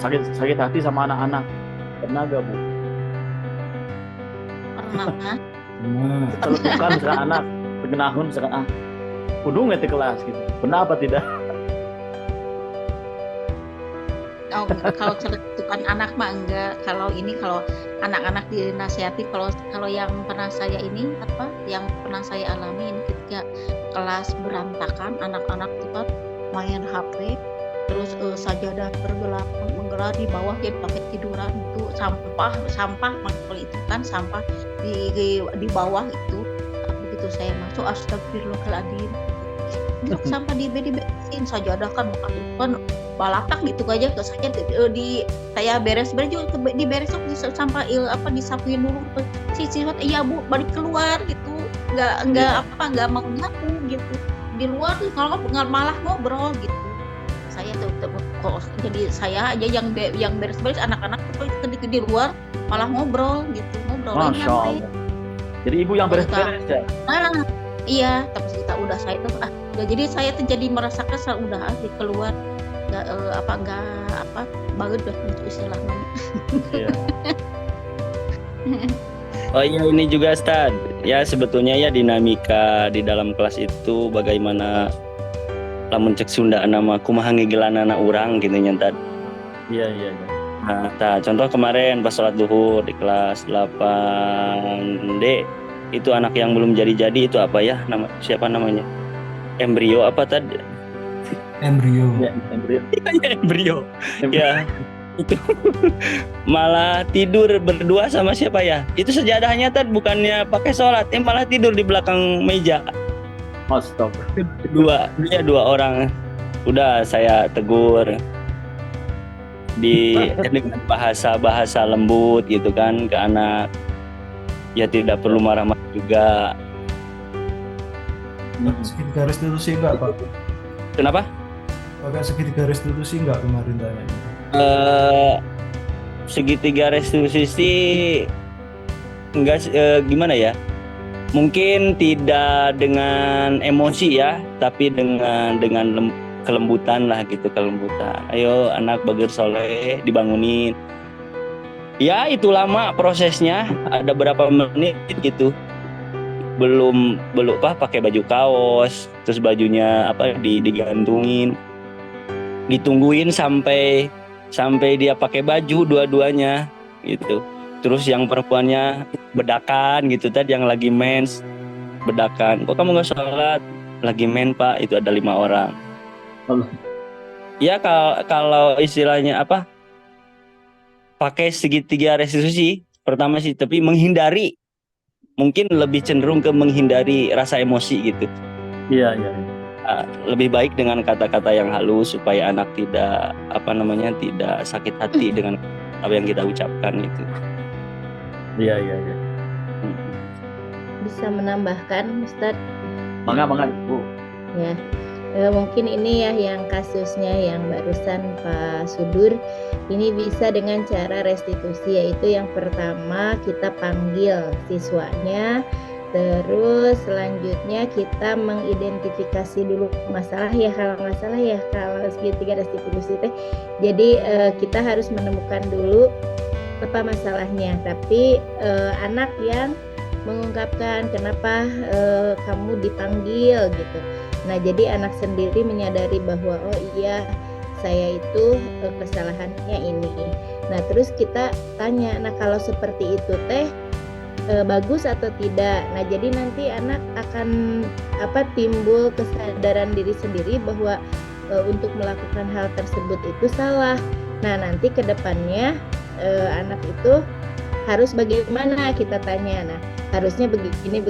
sakit hati sama anak-anak, pernah gak Bu? Pernah. Bukan misalkan anak tergenahun misalkan pundung di kelas gitu, pernah apa tidak? Oh, kalau celutukan anak mah enggak. Kalau anak-anak dinasihati, kalau yang pernah saya alami ini ketika kelas berantakan, anak-anak itu kan main HP, terus sajadah berbelakang menggelar di bawah jadi pakai tiduran itu sampah kalau itu kan sampah di bawah itu. Begitu saya masuk, astagfirullahaladzim, sampah diberesin sajadah kan balatak gitu aja ke saja saya beres-beres juga diberes sampah disapuin dulu si siswa iya Bu balik keluar gitu nggak mau nyapu gitu di luar tuh kalau malah ngobrol gitu. Saya tuh jadi saya aja yang beres-beres, anak-anak tuh di luar malah ngobrol gitu, Masya Allah. Jadi ibu yang beres-beres ya? Iya, tapi kita udah saya tuh jadi saya tuh jadi merasa kesal udah di keluar nggak bagus dah untuk istilahnya. Iya. Oh iya ini juga Ustaz. Ya sebetulnya ya dinamika di dalam kelas itu bagaimana lamun cek Sunda nama kumaha ngegelanana urang gitu nyentat. Iya. Nah, contoh kemarin pas sholat duhur di kelas 8D itu anak yang belum jadi itu apa ya siapa namanya? Embrio apa tadi? Embrio. Ya, embrio. Ya. Itu malah tidur berdua sama siapa ya? Itu sejadahnya bukannya pakai sholat, malah tidur di belakang meja. Astaga. Dua orang. Udah saya tegur dengan bahasa lembut gitu kan ke anak. Ya tidak perlu marah-marah juga. Segitiga restitusi enggak Pak? Kenapa? Pakai segitiga restitusi enggak kemarin tanya? Segitiga restitusi enggak gimana ya? Mungkin tidak dengan emosi ya, tapi dengan kelembutan lah gitu, kelembutan. Ayo anak bagir soleh dibangunin. Ya itu lama prosesnya, ada berapa menit gitu. Belum pakai baju kaos, terus bajunya digantungin, ditungguin sampai dia pakai baju dua-duanya gitu. Terus yang perempuannya bedakan gitu tadi, yang lagi mens bedakan, kok kamu nggak sholat? Lagi men Pak, itu ada 5 orang. Ya kalau istilahnya pakai segitiga restitusi pertama sih, tapi mungkin lebih cenderung ke menghindari rasa emosi gitu. Iya. Lebih baik dengan kata-kata yang halus supaya anak tidak tidak sakit hati dengan apa yang kita ucapkan itu. Iya. Bisa menambahkan Ustadz? Mangga Bu. Ya. Mungkin ini ya yang kasusnya yang barusan Pak Sudur, ini bisa dengan cara restitusi, yaitu yang pertama kita panggil siswanya, terus selanjutnya kita mengidentifikasi dulu masalah ya, kalau segitiga restitusi teh. Jadi kita harus menemukan dulu apa masalahnya, tapi anak yang mengungkapkan kenapa kamu dipanggil gitu. Nah, jadi anak sendiri menyadari bahwa oh iya saya itu kesalahannya ini. Nah, terus kita tanya, nah kalau seperti itu teh bagus atau tidak. Nah, jadi nanti anak akan timbul kesadaran diri sendiri bahwa untuk melakukan hal tersebut itu salah. Nah, nanti ke depannya anak itu harus bagaimana, kita tanya. Nah, harusnya begini.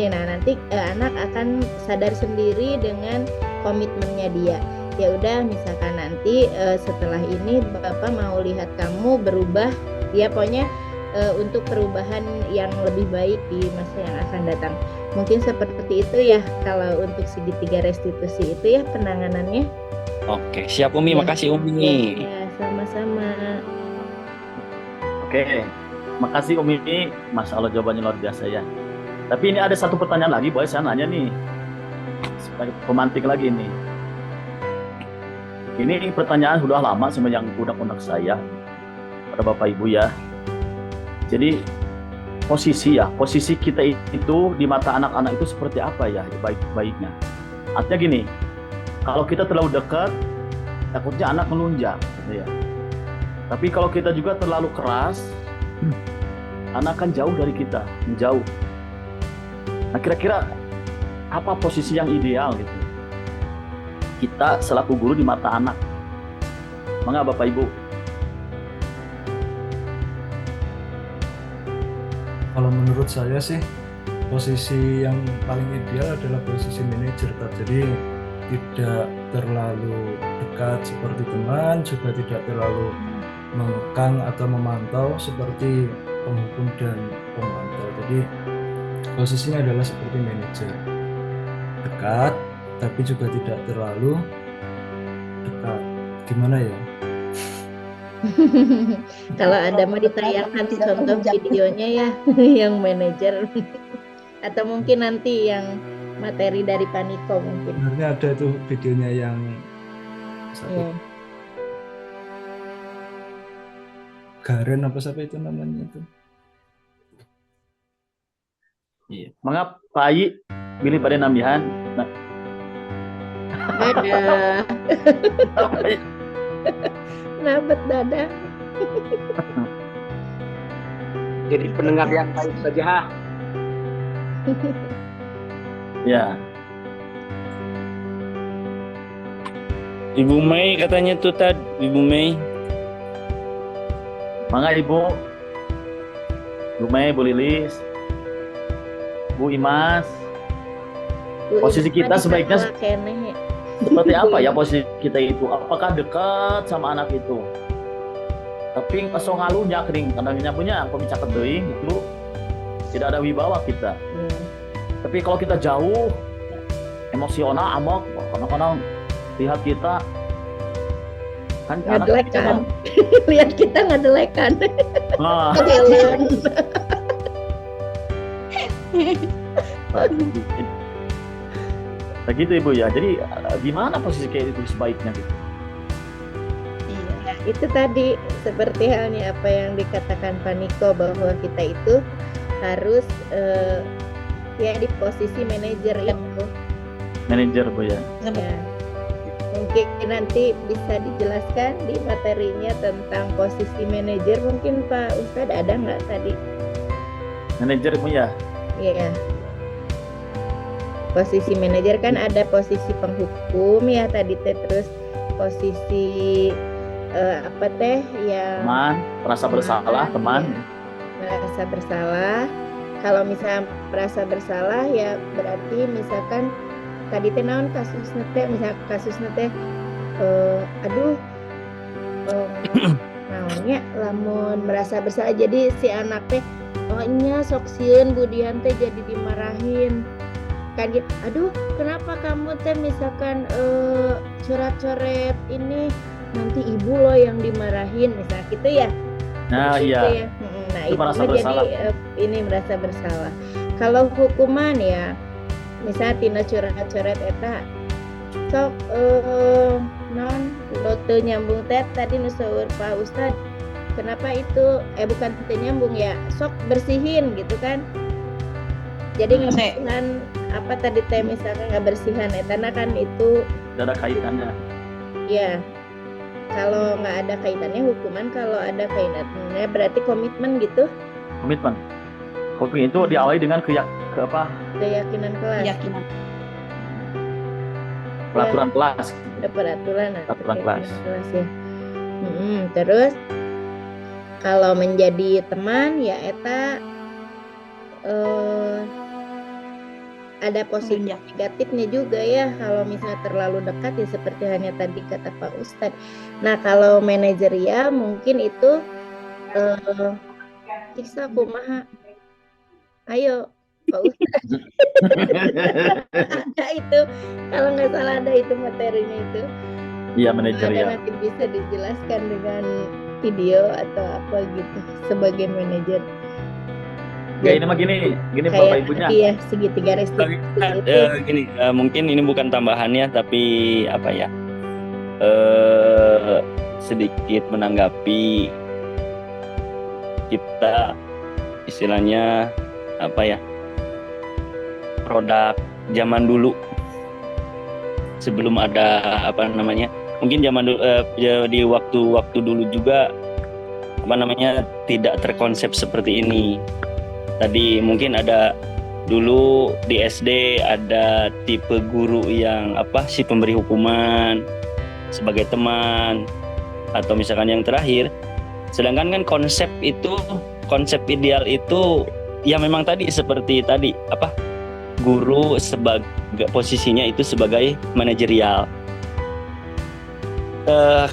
Nah, nanti anak akan sadar sendiri dengan komitmennya dia. Ya udah, misalkan nanti setelah ini Bapak mau lihat kamu berubah, ya pokoknya untuk perubahan yang lebih baik di masa yang akan datang. Mungkin seperti itu ya kalau untuk segitiga restitusi itu ya penanganannya. Oke, siap Umi, makasih Umi. Ya, sama-sama. Oke, makasih Umi. Masya Allah jawabannya luar biasa ya. Tapi ini ada satu pertanyaan lagi, boleh saya nanya nih, sebagai pemantik lagi nih. Ini pertanyaan sudah lama semenjak unek-unek saya pada Bapak Ibu ya. Jadi posisi kita itu di mata anak-anak itu seperti apa ya baik-baiknya. Artinya gini, kalau kita terlalu dekat, takutnya anak melunjak gitu ya. Tapi kalau kita juga terlalu keras, anak akan jauh dari kita, menjauh. Nah, kira-kira apa posisi yang ideal gitu? Kita selaku guru di mata anak. Mangga Bapak Ibu. Kalau menurut saya sih posisi yang paling ideal adalah posisi manajer. Jadi tidak terlalu dekat seperti teman, juga tidak terlalu mengekang atau memantau seperti penghukum dan pemantau. Jadi posisinya adalah seperti manajer, dekat tapi juga tidak terlalu dekat. Gimana ya? Kalau ada mau ditayangkan contoh videonya ya yang manajer atau mungkin nanti yang materi dari Paniko mungkin. Sebenarnya ada itu videonya yang satu. Garen apa siapa itu namanya itu? Iya. Mangga Pak Ayi pilih pada nambihan. Nah. Ada. Nabet dada. Jadi pendengar yang baik saja. Ya. Ibu Mei katanya tuh tadi, Ibu Mei. Mangga Ibu. Bu Mei, Bu Lilis, Bu Imas. Posisi kita sebaiknya seperti apa ya posisi kita itu? Apakah dekat sama anak itu? Tapi kesong ngalunya kering, karena punya pembicaraan deui itu tidak ada wibawa kita. Tapi kalau kita jauh, emosional, amok, kadang-kadang lihat kita kan ngedelekan. Lihat kita ngedelekan. Nah. Begitu Ibu ya. Jadi gimana posisi kayak itu sebaiknya gitu? Iya, itu tadi seperti halnya apa yang dikatakan Paniko bahwa kita itu harus ya di posisi manajer itu. Manajer Bu ya. Ya. Mungkin nanti bisa dijelaskan di materinya tentang posisi manajer. Mungkin Pak Ustadz ada nggak tadi? Manajer Bu ya. Iya. Posisi manajer kan ada posisi penghukum ya tadi teh, terus posisi apa teh yang teman, merasa bersalah teman. Merasa bersalah. Kalau misalnya merasa bersalah ya berarti misalkan tadi teh naon kasusnya teh, misal kasusnya teh naonnya lamun merasa bersalah jadi si anak teh oh nya sok sieun budian teh jadi dimarahin kan gitu. Aduh kenapa kamu teh misalkan coret-coret ini nanti ibu loh yang dimarahin misal gitu ya. Nah gitu iya ya. Nah itu jadi ini merasa bersalah. Kalau hukuman ya misalnya tina coret-coret eta sok non lo teu nyambung teh tadi nu saur Pak Ustad kenapa itu bukan teu nyambung ya sok bersihin gitu kan Jadi ngabersihan apa tadi teh misalkan ngabersihan etana kan itu Tidak ada kaitannya. ya kalau nggak ada kaitannya hukuman, kalau ada kaitannya berarti komitmen gitu. Komitmen. Komitmen itu diawali dengan Keyakinan kelas. Keyakinan. peraturan kelas. Ada peraturan kelas. Ya. Terus kalau menjadi teman ya eta ada positif negatifnya juga ya. Kalau misalnya terlalu dekat ya seperti hanya tadi kata Pak Ustadz. Nah kalau manajerial mungkin itu siksa kumaha. Ayo Pak Ustadz. Ada itu kalau nggak salah ada itu materinya itu. Iya manajerial. Nanti bisa dijelaskan dengan video atau apa gitu sebagai manajer. Ya ini mah gini Bapak Ibunya. Iya segitiga restriksi itu. Gini, mungkin ini bukan tambahannya tapi apa ya? Sedikit menanggapi kita istilahnya apa ya? Produk zaman dulu sebelum ada apa namanya? Mungkin zaman dulu di waktu dulu juga apa namanya tidak terkonsep seperti ini. Tadi mungkin ada dulu di SD ada tipe guru yang si pemberi hukuman sebagai teman atau misalkan yang terakhir. Sedangkan kan konsep ideal itu ya memang tadi seperti tadi guru sebagai posisinya itu sebagai manajerial.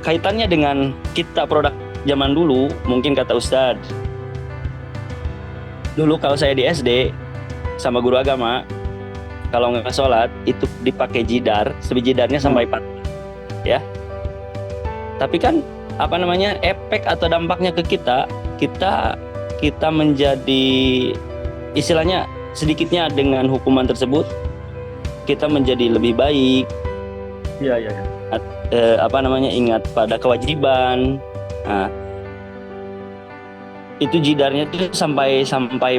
Kaitannya dengan kita produk zaman dulu mungkin kata Ustadz. Dulu kalau saya di SD sama guru agama, kalau nggak sholat itu dipakai jidar, jidarnya sampai patah, ya. Tapi kan efek atau dampaknya ke kita menjadi istilahnya sedikitnya dengan hukuman tersebut kita menjadi lebih baik. Iya. Ingat pada kewajiban. Nah, itu jidarnya itu sampai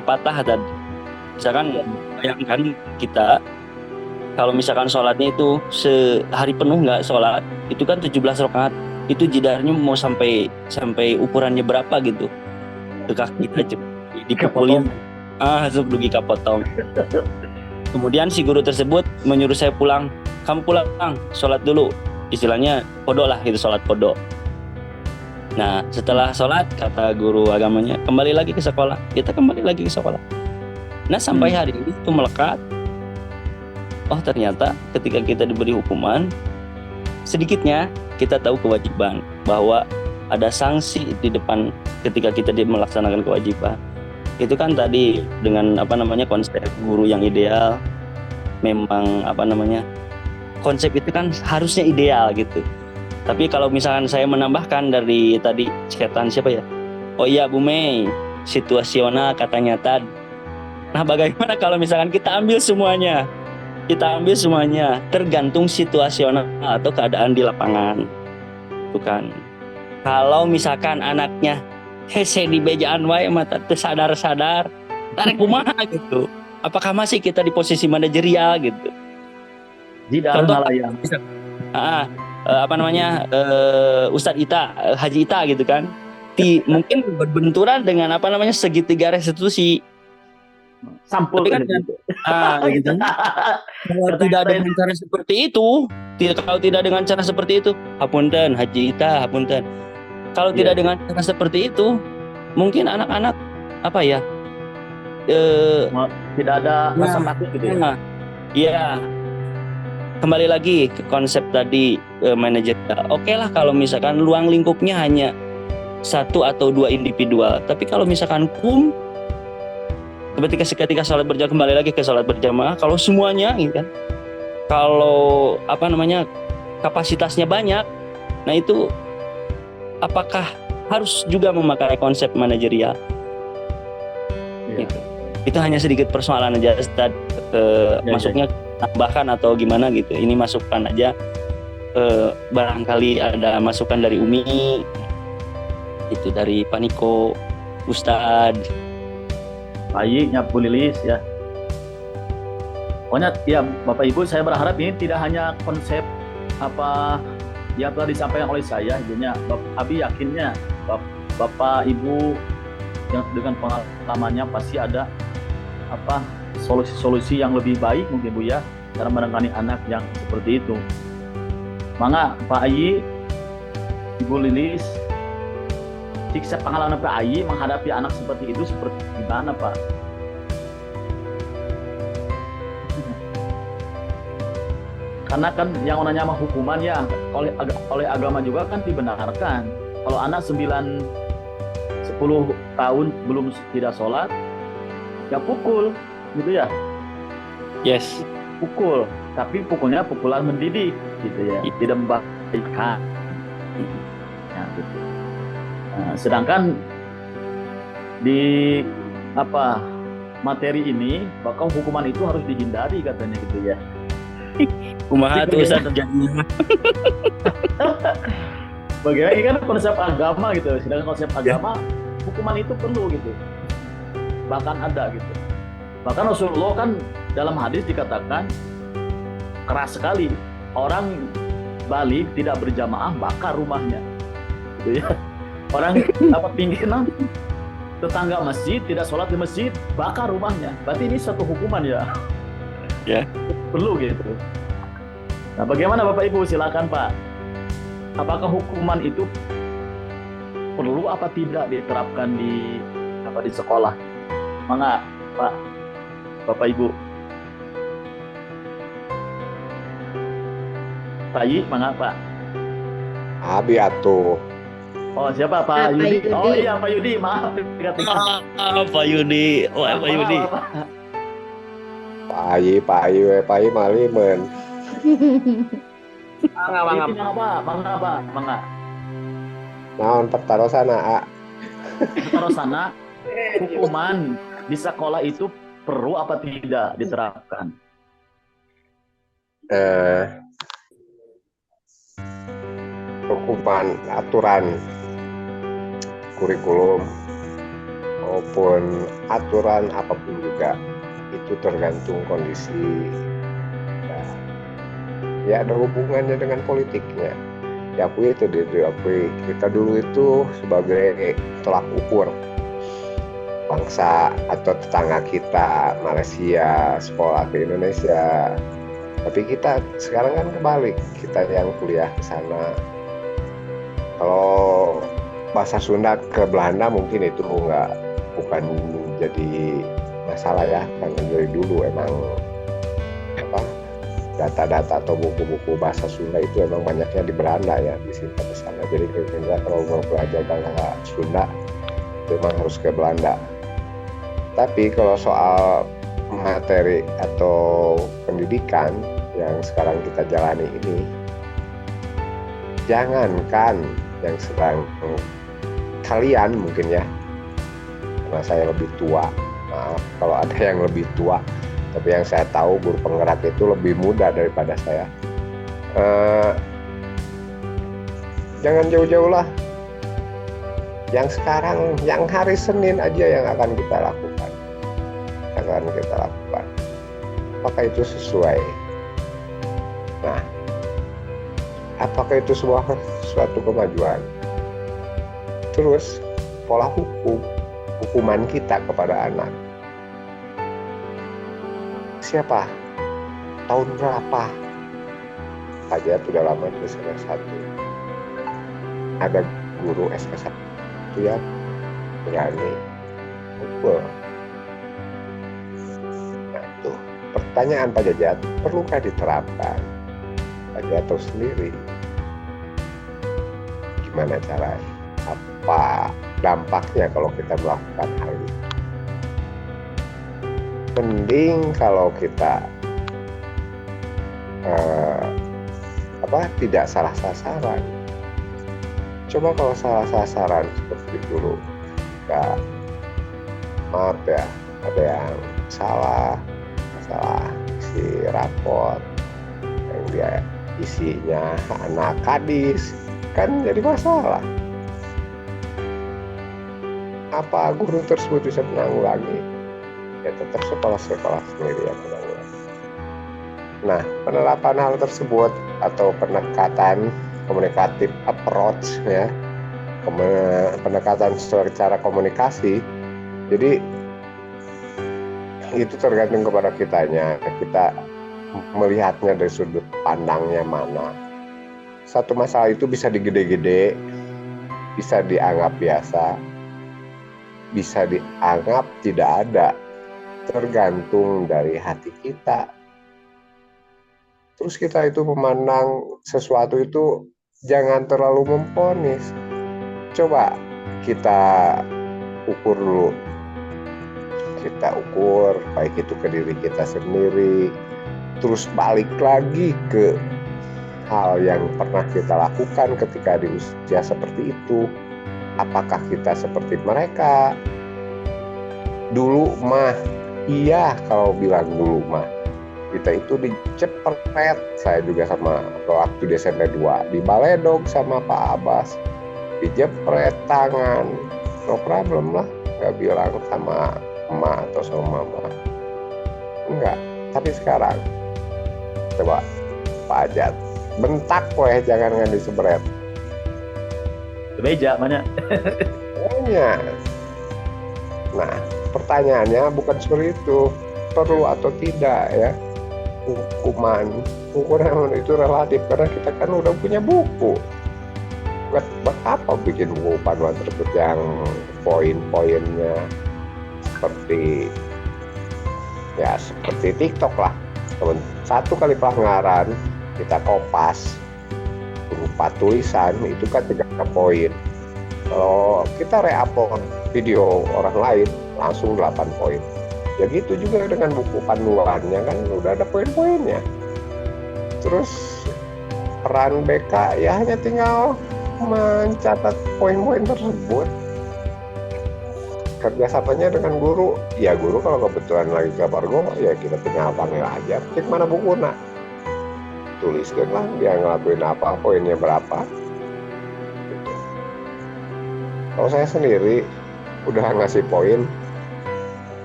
patah tadi. Misalkan bayangkan kita kalau misalkan sholatnya itu sehari penuh nggak sholat, itu kan 17 rakaat, itu jidarnya mau sampai ukurannya berapa gitu ke kaki kita dipukulin sebelum kapotong. Kemudian si guru tersebut menyuruh saya pulang, kamu pulang sholat dulu, istilahnya podo lah itu, sholat podo. Nah setelah sholat kata guru agamanya kembali lagi ke sekolah, kita kembali lagi ke sekolah. Nah sampai hari ini itu melekat. Oh ternyata ketika kita diberi hukuman, sedikitnya kita tahu kewajiban bahwa ada sanksi di depan ketika kita melaksanakan kewajiban. Itu kan tadi dengan konsep guru yang ideal, memang konsep itu kan harusnya ideal gitu. Tapi kalau misalkan saya menambahkan dari tadi catan siapa ya? Oh iya Bu Mei, situasional katanya tadi. Nah bagaimana kalau misalkan kita ambil semuanya? Tergantung situasional atau keadaan di lapangan. Bukan. Kalau misalkan anaknya hese di bejaan wae mata teu sadar-sadar, tarik kumaha gitu. Apakah masih kita di posisi manajerial gitu? Contoh yang Ustadz Ita, Haji Ita gitu kan, mungkin berbenturan dengan segitiga restitusi. Sampul kan gitu. Kalau tidak dengan cara seperti itu, hapunten Haji Ita, hapunten. Kalau tidak dengan cara seperti itu, mungkin anak-anak tidak ada rasa takut gitu ya. Iya. Kembali lagi ke konsep tadi manajer. Oke lah kalau misalkan ruang lingkupnya hanya 1 atau 2 individual. Tapi kalau misalkan ketika sholat berjamaah, kembali lagi ke sholat berjamaah, kalau semuanya gitu kan, kalau kapasitasnya banyak, nah itu apakah harus juga memakai konsep manajerial? Gitu. Itu hanya sedikit persoalan aja, Ustadz. Masuknya tambahkan atau gimana gitu. Ini masukkan aja. Barangkali ada masukan dari Umi, itu dari Paniko, Ustadz. Baik, nyapu lilis ya. Pokoknya ya Bapak Ibu, saya berharap ini tidak hanya konsep apa yang telah disampaikan oleh saya, jadinya Abi yakinnya Bapak Ibu yang dengan pengalamannya pasti ada apa solusi-solusi yang lebih baik mungkin Bu ya, cara menangani anak yang seperti itu. Mangga Pak Ayi, Ibu Lilis, siksa pengalaman Pak Ayi menghadapi anak seperti itu seperti gimana Pak? Karena kan yang namanya hukuman ya oleh agama juga kan dibenarkan. Kalau anak 9-10 tahun belum tidak sholat, ya pukul, gitu ya. Yes. Pukul, tapi pukulnya pukulan mendidik, gitu ya. Tidak membahayakan. Ya, gitu. Nah, sedangkan di apa materi ini, bahkan hukuman itu harus dihindari katanya gitu ya. Kumaha tuh Ustaz terjadinya. Bagaimana ini kan konsep agama gitu, sedangkan konsep agama hukuman itu perlu gitu, bahkan ada gitu. Bahkan Rasulullah kan dalam hadis dikatakan keras sekali, orang balik tidak berjamaah bakar rumahnya, gitu ya. Orang apa pinggiran tetangga masjid tidak sholat di masjid bakar rumahnya, berarti ini satu hukuman ya. Ya. Perlu gitu. Nah, bagaimana Bapak Ibu? Silakan Pak. Apakah hukuman itu perlu apa tidak diterapkan di sekolah? Mangga Pak, Bapak Ibu. Pak Yi, mangga Pak. Abi atuh. Oh siapa Pak Yudi? Oh iya Pak Yudi, maaf. Pak Yudi, Pak Yudi. Pak Ayi malimen. Mangga. Naon pertarosana, Pertarosana hukuman di sekolah itu perlu apa tidak diterapkan? Hukuman aturan kurikulum maupun aturan apapun juga itu tergantung kondisi ya ada hubungannya dengan politiknya. Diakui itu diakui, kita dulu itu sebagai tolak ukur bangsa atau tetangga kita Malaysia sekolah ke Indonesia, tapi kita sekarang kan kebalik, kita yang kuliah ke sana. Kalau bahasa Sunda ke Belanda mungkin itu bukan jadi masalah ya, karena dari dulu emang data-data atau buku-buku bahasa Sunda itu emang banyaknya di Belanda ya, disimpan di sana. Jadi kita kalau mau belajar bahasa Sunda itu memang harus ke Belanda. Tapi kalau soal materi atau pendidikan yang sekarang kita jalani ini, jangankan yang sedang kalian mungkin ya, karena saya lebih tua, maaf kalau ada yang lebih tua, tapi yang saya tahu guru penggerak itu lebih muda daripada saya. Jangan jauh-jauh lah. Yang sekarang, yang hari Senin aja yang akan kita lakukan. Apakah itu sesuai? Nah, apakah itu suatu kemajuan? Terus, pola hukuman kita kepada anak. Siapa? Tahun berapa? Aja sudah lama di semester 1. Ada guru SK1 yang berani pukul. Nah itu pertanyaan Pak Jajat, perlukah diterapkan? Pak Jajat tahu sendiri gimana caranya, apa dampaknya kalau kita melakukan hal itu. Mending kalau kita tidak salah sasaran. Coba kalau salah sasaran seperti dulu, maaf ya, ada yang salah isi raport yang dia isinya anak kadis, kan jadi masalah. Apa guru tersebut bisa menanggulangi? Ya tetap sekolah sendiri yang menanggulangi. Nah, penerapan hal tersebut atau pendekatan komunikatif approach ya, pendekatan secara komunikasi, jadi itu tergantung kepada kitanya, kita melihatnya dari sudut pandangnya mana. Satu masalah itu bisa digede-gede, bisa dianggap biasa, bisa dianggap tidak ada, tergantung dari hati kita. Terus kita itu memandang sesuatu itu jangan terlalu memvonis. Coba kita ukur dulu. Kita ukur baik itu ke diri kita sendiri. Terus balik lagi ke hal yang pernah kita lakukan ketika di usia seperti itu. Apakah kita seperti mereka? Dulu mah, iya kalau bilang dulu mah. Kita itu dicepret, saya juga sama waktu di SMP 2 dibaledog sama Pak Abbas, dijepret tangan, no problem lah, nggak bilang sama emak atau sama mama, enggak. Tapi sekarang coba Pak Ajat, bentak weh, jangan nggak disebret. Beja banyak. Banyak. Nah, pertanyaannya bukan seperti itu, perlu atau tidak ya hukuman itu relatif karena kita kan udah punya buku. Buat apa bikin buku panduan tersebut yang poin-poinnya seperti TikTok lah. Satu kali pelanggaran kita kopas berupa tulisan itu kan 3 poin. Kalau kita re-upload video orang lain langsung 8 poin. Ya gitu juga dengan buku panduannya kan udah ada poin-poinnya. Terus peran BK ya hanya tinggal mencatat poin-poin tersebut. Kerjasamanya dengan guru, ya guru kalau kebetulan lagi kabar gue ya kita tinggal panggil aja, cek mana buku nak, tuliskan lah dia ngelakuin apa, poinnya berapa. Kalau saya sendiri udah ngasih poin,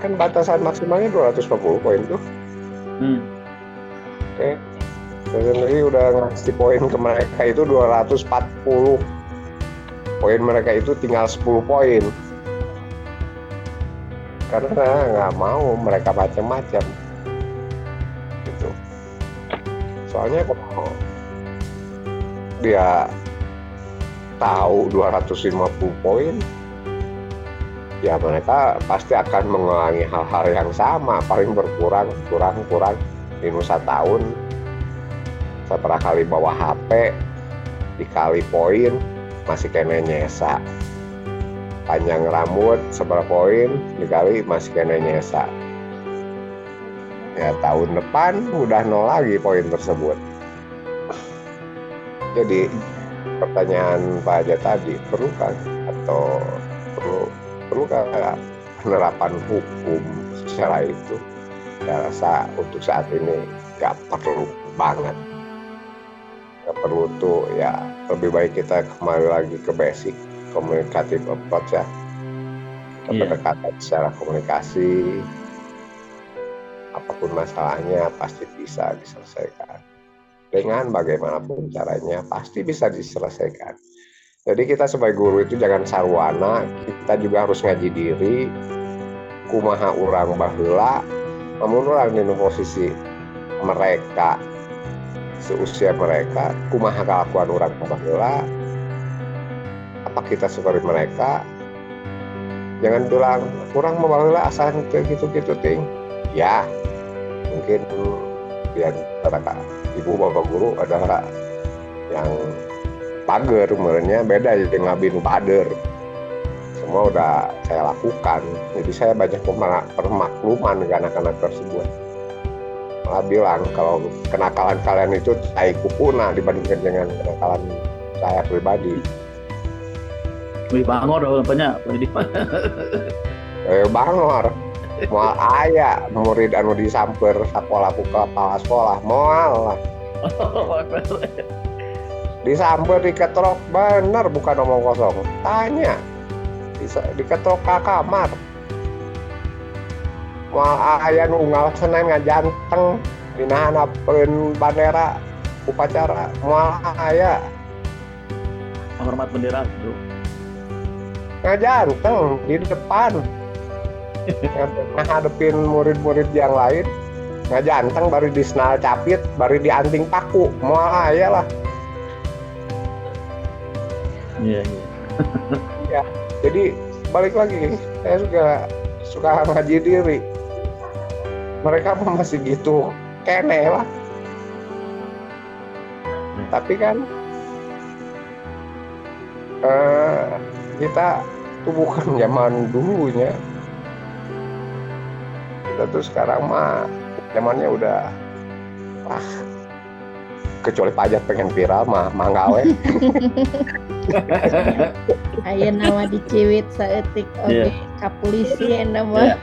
kan batasan maksimalnya 240 poin tuh. Oke. Saya sendiri udah ngasih poin ke mereka itu 240. Poin mereka itu tinggal 10 poin. Karena nggak mau mereka macam-macam. Gitu. Soalnya kalau dia tahu 250 poin, ya mereka pasti akan mengulangi hal-hal yang sama, paling berkurang minus 1 tahun. Setelah kali bawa HP dikali poin masih kena nyesa, panjang rambut seberapa poin dikali masih kena nyesa, ya tahun depan udah 0 lagi poin tersebut. Jadi pertanyaan Pak Aja tadi, perlukah atau perlu penerapan hukum secara itu? Saya rasa untuk saat ini nggak perlu banget, nggak perlu tuh ya. Lebih baik kita kembali lagi ke basic komunikatif approach ya, pendekatan secara komunikasi. Apapun masalahnya pasti bisa diselesaikan dengan bagaimanapun caranya, pasti bisa diselesaikan. Jadi kita sebagai guru itu jangan sarwana, kita juga harus ngaji diri, kumaha urang baheula, namun urang di posisi mereka, seusia mereka, kumaha kelakuan urang baheula, apa kita seperti mereka? Jangan bilang urang baheula asal gitu-gitu ting. Ya, mungkin di antara ibu bapak guru ada yang pager, umurnya beda jadi ngabin pader. Semua udah saya lakukan, jadi saya banyak permakluman ke anak-anak tersebut. Malah bilang kalau kenakalan kalian itu tai kupuna dibandingkan dengan kenakalan saya pribadi. Wih bangor banyak, bangor. Moal aya murid anu disamper sekolah ku kepala sekolah moal lah. Disamper diketrok bener bukan omong kosong. Tanya. Diketrok ke kamar. Moal aya nu unggal Senen ngajanteng dinahan apeun bandera upacara moal aya Menghormat bendera, bro. ngajanteng di depan ngadepin murid-murid yang lain ngajanteng baru di senal capit baru di anting paku moal aya lah. Iya. Ya, jadi balik lagi, saya juga suka ngaji diri. Mereka masih gitu, kene lah. Tapi kan kita tuh bukan zaman dulunya. Kita tuh sekarang mah zamannya udah kecuali pajak pengen viral mah gawe. Aya nama diciwit saeutik oge ka polisi eta mah.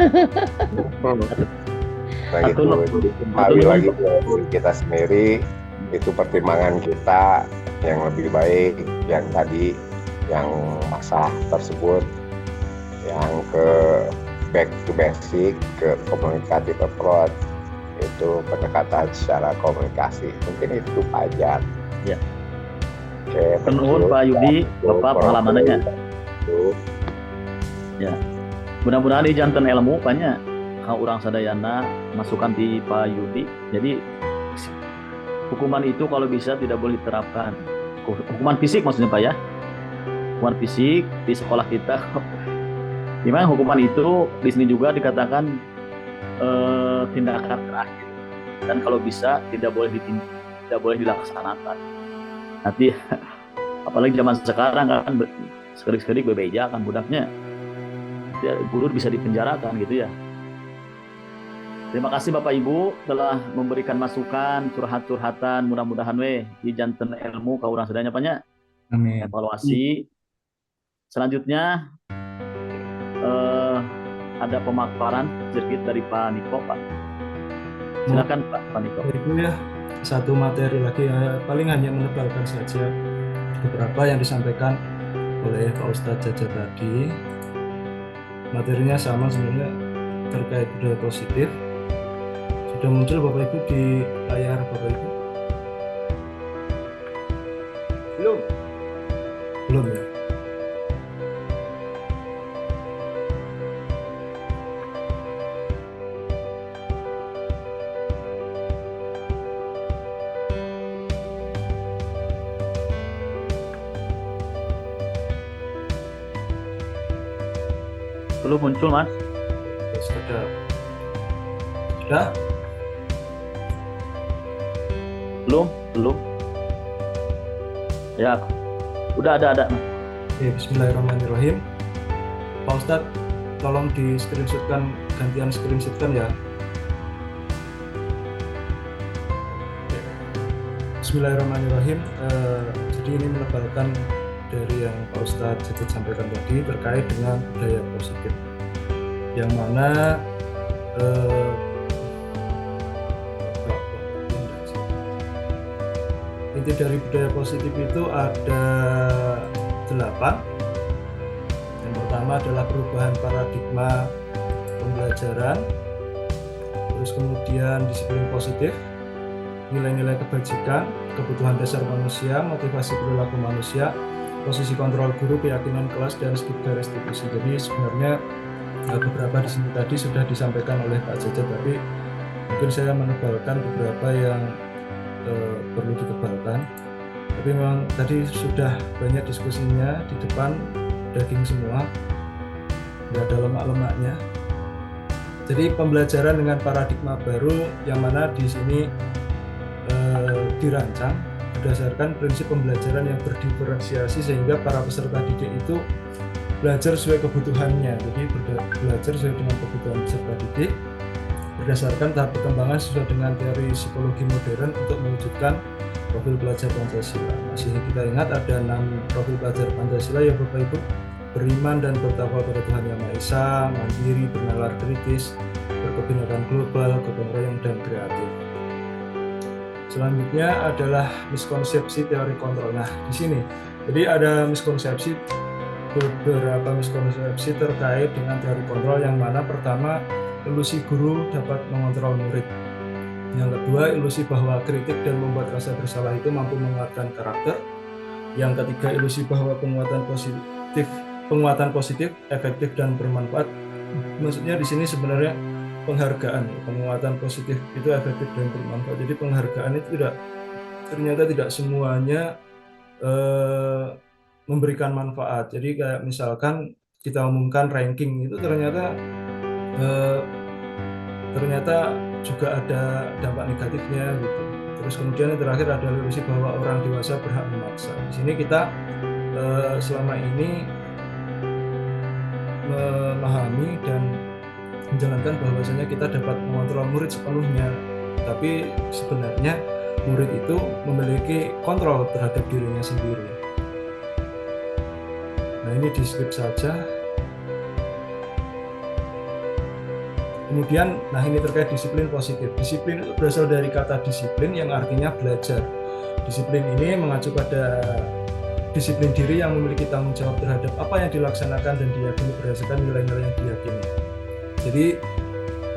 Nah gitu, kembali lagi ke diri kita sendiri, itu pertimbangan kita yang lebih baik, yang tadi, yang masa tersebut, yang ke back to basic, ke communicative approach, itu pendekatan secara komunikasi, mungkin itu pajak. Ya. Oke, penuhun Pak Yudi, Bapak pengalamannya. Ya, mudah-mudahan di jantan ilmu banyak kau orang sadayana masukan di Pak Yudi. Jadi hukuman itu kalau bisa tidak boleh diterapkan. Hukuman fisik maksudnya Pak ya. Hukuman fisik di sekolah kita. Dimana hukuman itu di sini juga dikatakan tindakan terakhir dan kalau bisa tidak boleh dilaksanakan. Nanti apalagi zaman sekarang kan sekedik-sekedik bebeja kan budaknya. Guru bisa dipenjarakan gitu ya. Terima kasih Bapak Ibu telah memberikan masukan, curhat-curhatan, mudah-mudahan di janten ilmu kau orang sedanya banyak. Amin. Evaluasi. Selanjutnya ada pemaparan sedikit dari Pak Niko, Pak. Silakan Pak Niko. Itu ya satu materi lagi paling hanya menebalkan saja beberapa yang disampaikan oleh Pak Ustadz Jaja tadi. Materinya sama sebenarnya terkait budaya positif. Sudah muncul Bapak Ibu di layar Bapak Ibu? Belum ya? Belum muncul Mas? Sudah? Belum. Ya, udah ada. Oke, bismillahirrahmanirrahim. Pak Ustadz, tolong di screenshotkan, gantian screenshotkan ya. Bismillahirrahmanirrahim. Jadi ini menebalkan dari yang Pak Ustadz Jaja sampaikan tadi terkait dengan budaya positif, yang mana inti dari budaya positif itu ada 8. Yang pertama adalah perubahan paradigma pembelajaran, terus kemudian disiplin positif, nilai-nilai kebajikan, kebutuhan dasar manusia, motivasi perilaku manusia, posisi kontrol guru, keyakinan kelas, dan skill restitusi. Jadi sebenarnya beberapa di sini tadi sudah disampaikan oleh Pak Jaja, tapi mungkin saya menebalkan beberapa yang perlu ditebalkan. Tapi memang tadi sudah banyak diskusinya di depan, daging semua, nggak ada lemak-lemaknya. Jadi pembelajaran dengan paradigma baru yang mana di sini dirancang berdasarkan prinsip pembelajaran yang berdiferensiasi sehingga para peserta didik itu belajar sesuai kebutuhannya. Jadi belajar sesuai dengan kebutuhan peserta didik berdasarkan tahap perkembangan sesuai dengan teori psikologi modern untuk mewujudkan profil pelajar Pancasila. Masih kita ingat ada 6 profil pelajar Pancasila ya Bapak Ibu: beriman dan bertakwa pada Tuhan Yang Maha Esa, mandiri, bernalar kritis, berkebinekaan global, gotong royong, dan kreatif. Selanjutnya adalah miskonsepsi teori kontrol. Nah, di sini jadi ada beberapa miskonsepsi terkait dengan teori kontrol, yang mana pertama, ilusi guru dapat mengontrol murid. Yang kedua, ilusi bahwa kritik dan membuat rasa bersalah itu mampu menguatkan karakter. Yang ketiga, ilusi bahwa penguatan positif, efektif dan bermanfaat. Maksudnya di sini sebenarnya penghargaan, penguatan positif itu efektif dan bermanfaat. Jadi penghargaan itu ternyata tidak semuanya memberikan manfaat. Jadi kayak misalkan kita umumkan ranking itu ternyata juga ada dampak negatifnya gitu. Terus kemudian yang terakhir adalah ilusi bahwa orang dewasa berhak memaksa. Di sini kita selama ini memahami dan menjalankan bahwasanya kita dapat mengontrol murid sepenuhnya, tapi sebenarnya murid itu memiliki kontrol terhadap dirinya sendiri. Nah, ini di skip saja. Kemudian, nah ini terkait disiplin positif. Disiplin itu berasal dari kata disiplin yang artinya belajar. Disiplin ini mengacu pada disiplin diri yang memiliki tanggung jawab terhadap apa yang dilaksanakan dan diyakini berdasarkan nilai-nilai yang diyakini. Jadi,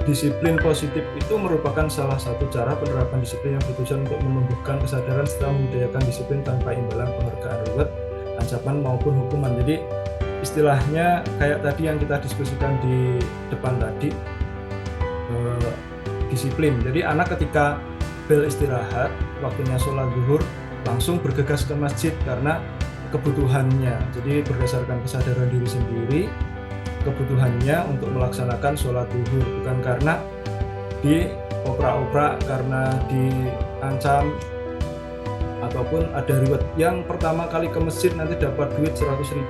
disiplin positif itu merupakan salah satu cara penerapan disiplin yang bertujuan untuk menumbuhkan kesadaran serta membudayakan disiplin tanpa imbalan penghargaan, reward, ancaman maupun hukuman. Jadi, istilahnya kayak tadi yang kita diskusikan di depan tadi, disiplin. Jadi anak ketika bel istirahat, waktunya sholat zuhur, langsung bergegas ke masjid karena kebutuhannya. Jadi berdasarkan kesadaran diri sendiri, kebutuhannya untuk melaksanakan sholat zuhur, bukan karena dioprak-oprak, karena diancam ataupun ada reward. Yang pertama kali ke masjid nanti dapat duit 100.000.